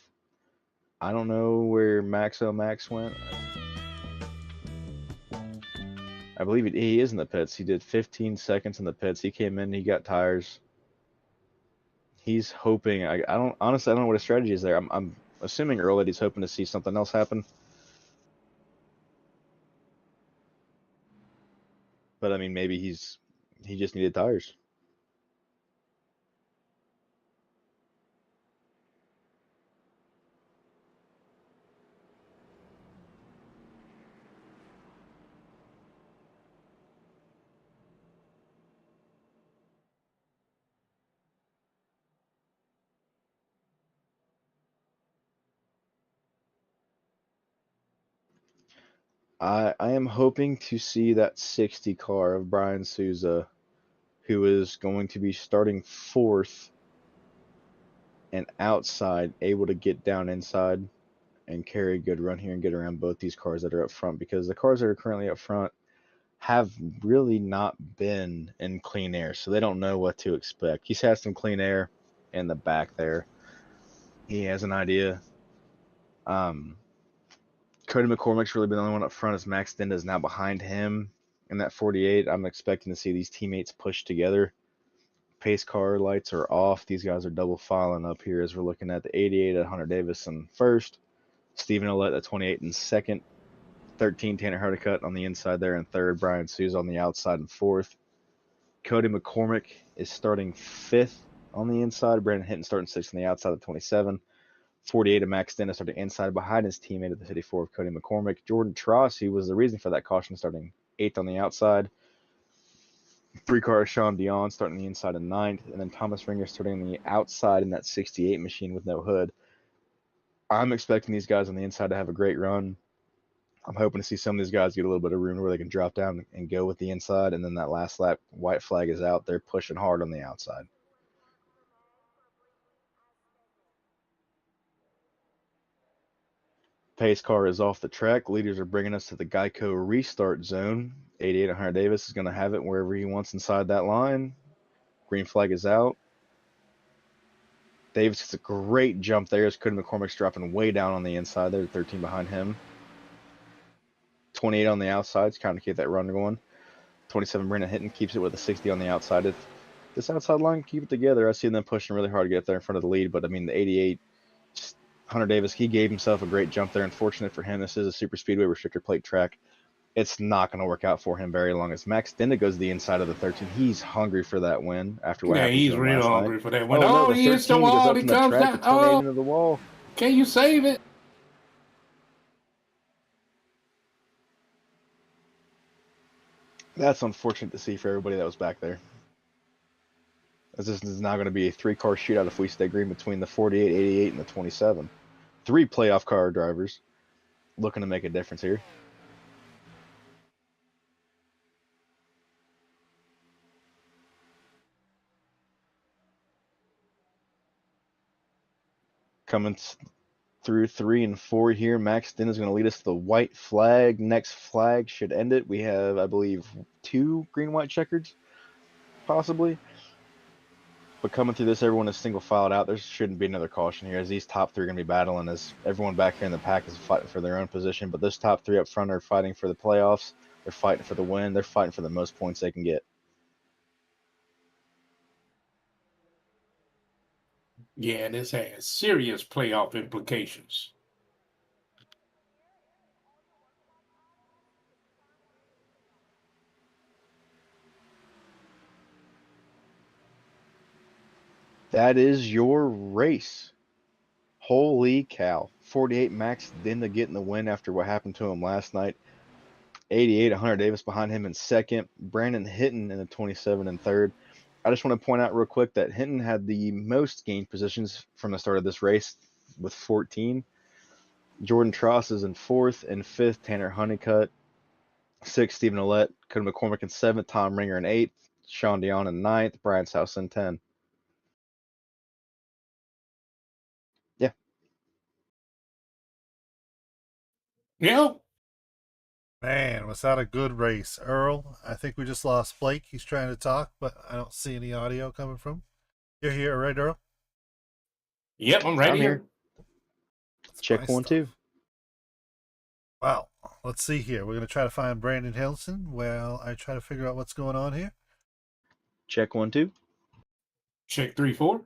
[SPEAKER 1] I don't know where Maxo Max went. I believe he is in the pits. He did 15 seconds in the pits. He came in, he got tires. He's hoping. I don't honestly. I don't know what his strategy is there. I'm assuming Earl that he's hoping to see something else happen. But I mean, maybe he just needed tires. I am hoping to see that 60 car of Brian Souza, who is going to be starting 4th and outside, able to get down inside and carry a good run here and get around both these cars that are up front, because the cars that are currently up front have really not been in clean air, so they don't know what to expect. He's had some clean air in the back there. He has an idea. Cody McCormick's really been the only one up front, as Max Dinda is now behind him in that 48. I'm expecting to see these teammates push together. Pace car lights are off. These guys are double filing up here as we're looking at the 88 at Hunter Davis in first. Stephen Ouellette at 28 in second. 13, Tanner Hardicut on the inside there in third. Brian Souza on the outside in fourth. Cody McCormick is starting 5th on the inside. Brandon Hinton starting 6th on the outside at 27. 48 of Max Dennis starting inside behind his teammate at the 54 of Cody McCormick. Jordan Tross, who was the reason for that caution, starting 8th on the outside. 3 car Sean Dion starting the inside in 9th. And then Thomas Ringer starting on the outside in that 68 machine with no hood. I'm expecting these guys on the inside to have a great run. I'm hoping to see some of these guys get a little bit of room where they can drop down and go with the inside. And then that last lap, white flag is out. They're pushing hard on the outside. Pace car is off the track. Leaders are bringing us to the Geico restart zone. 88 at Hunter Davis is going to have it wherever he wants inside that line. Green flag is out. Davis gets a great jump there as Cody McCormick's dropping way down on the inside. They're 13 behind him. 28 on the outside to kind of keep that run going. 27 Brandon Hinton keeps it with a 60 on the outside. If this outside line keep it together, I see them pushing really hard to get there in front of the lead. But I mean, the 88, Hunter Davis, he gave himself a great jump there. Unfortunate for him, this is a super speedway restrictor plate track. It's not going to work out for him very long. As Max Dinda goes to the inside of the 13, he's hungry for that win after what happened.
[SPEAKER 3] Yeah, he's real hungry for that win.
[SPEAKER 1] Oh, no,
[SPEAKER 3] He hits the wall. He comes down. Oh,
[SPEAKER 1] into the wall.
[SPEAKER 3] Can you save it?
[SPEAKER 1] That's unfortunate to see for everybody that was back there. As this is now going to be a 3-car shootout if we stay green between the 48, 88, and the 27. 3 playoff car drivers looking to make a difference here. Coming through 3 and 4 here. Max Din is going to lead us to the white flag. Next flag should end it. We have, I believe, 2 green-white checkers, possibly. But coming through this, everyone is single filed out. There shouldn't be another caution here, as these top 3 are going to be battling, as everyone back here in the pack is fighting for their own position. But those top 3 up front are fighting for the playoffs. They're fighting for the win. They're fighting for the most points they can get.
[SPEAKER 3] Yeah, this has serious playoff implications.
[SPEAKER 1] That is your race. Holy cow. 48 Max then to get in the win after what happened to him last night. 88, Hunter Davis behind him in second. Brandon Hinton in the 27 and third. I just want to point out real quick that Hinton had the most gained positions from the start of this race with 14. Jordan Tross is in fourth. And fifth, Tanner Honeycutt. Sixth, Stephen Ouellette. Cody McCormick in seventh. Tom Ringer in eighth. Sean Dion in ninth. Brian House in 10. Yeah.
[SPEAKER 3] Yeah.
[SPEAKER 12] Man, was that a good race, Earl? I think we just lost Blake. He's trying to talk, but I don't see any audio coming from. You're here, right, Earl?
[SPEAKER 3] Yep, I'm right
[SPEAKER 1] I'm
[SPEAKER 3] here.
[SPEAKER 12] That's
[SPEAKER 1] Check
[SPEAKER 12] my
[SPEAKER 1] 1,
[SPEAKER 12] stuff.
[SPEAKER 1] 2.
[SPEAKER 12] Wow. Let's see here. We're going to try to find Brandon Hilson while I try to figure out what's going on here.
[SPEAKER 1] Check 1, 2.
[SPEAKER 3] Check 3, 4.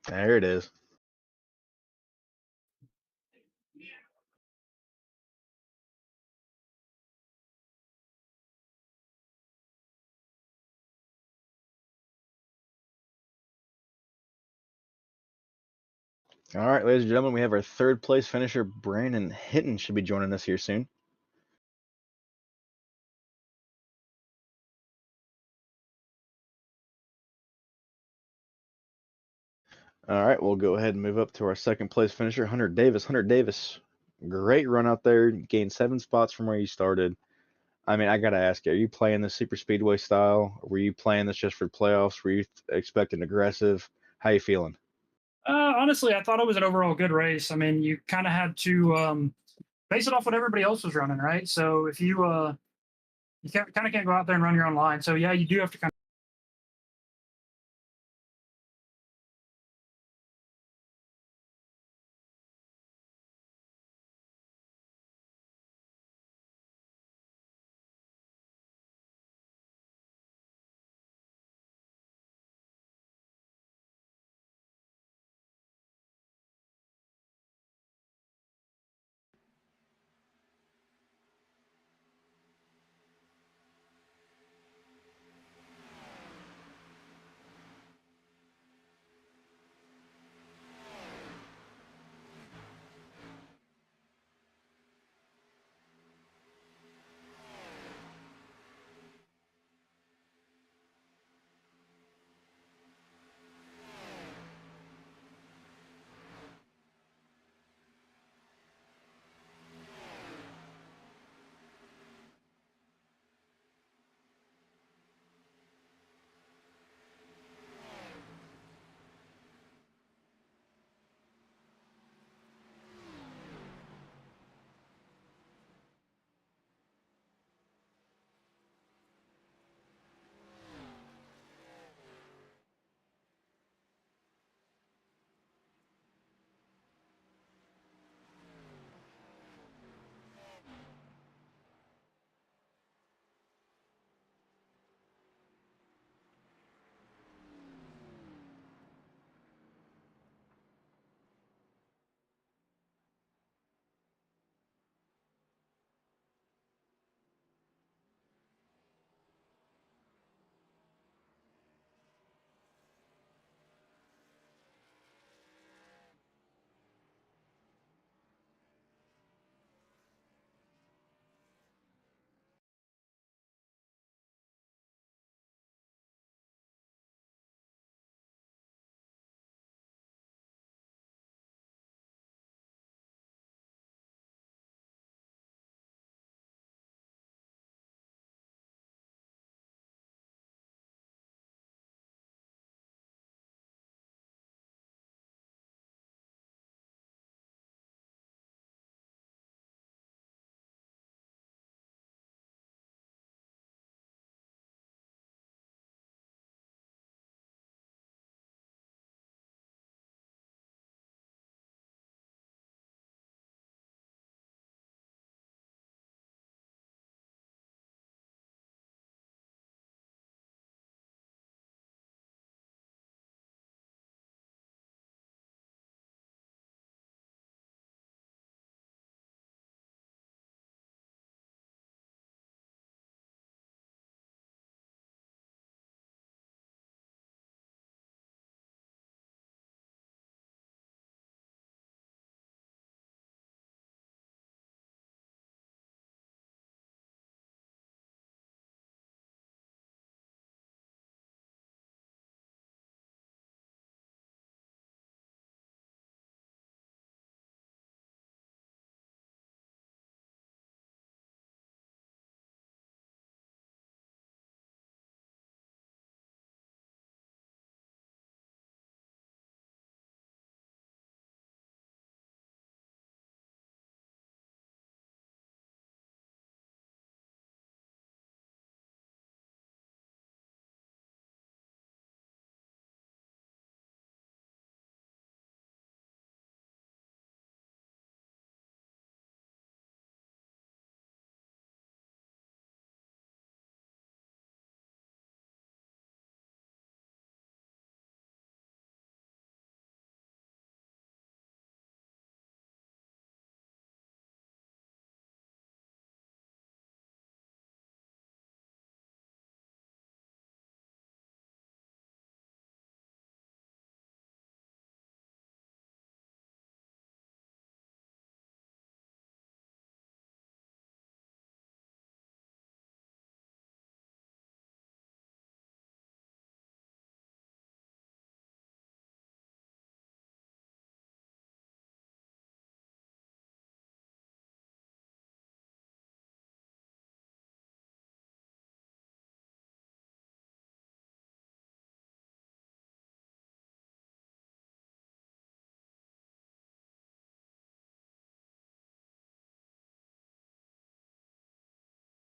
[SPEAKER 1] There it is. All right, ladies and gentlemen, we have our third place finisher, Brandon Hinton, should be joining us here soon. All right, we'll go ahead and move up to our second place finisher, Hunter Davis. Hunter Davis, great run out there, gained 7 spots from where you started. I mean, I got to ask you, are you playing the super speedway style? Were you playing this just for playoffs? Were you expecting aggressive? How you feeling?
[SPEAKER 13] Honestly, I thought it was an overall good race. I mean, you kind of had to base it off what everybody else was running, right? So if you kind of can't go out there and run your own line. So yeah, you do have to kind of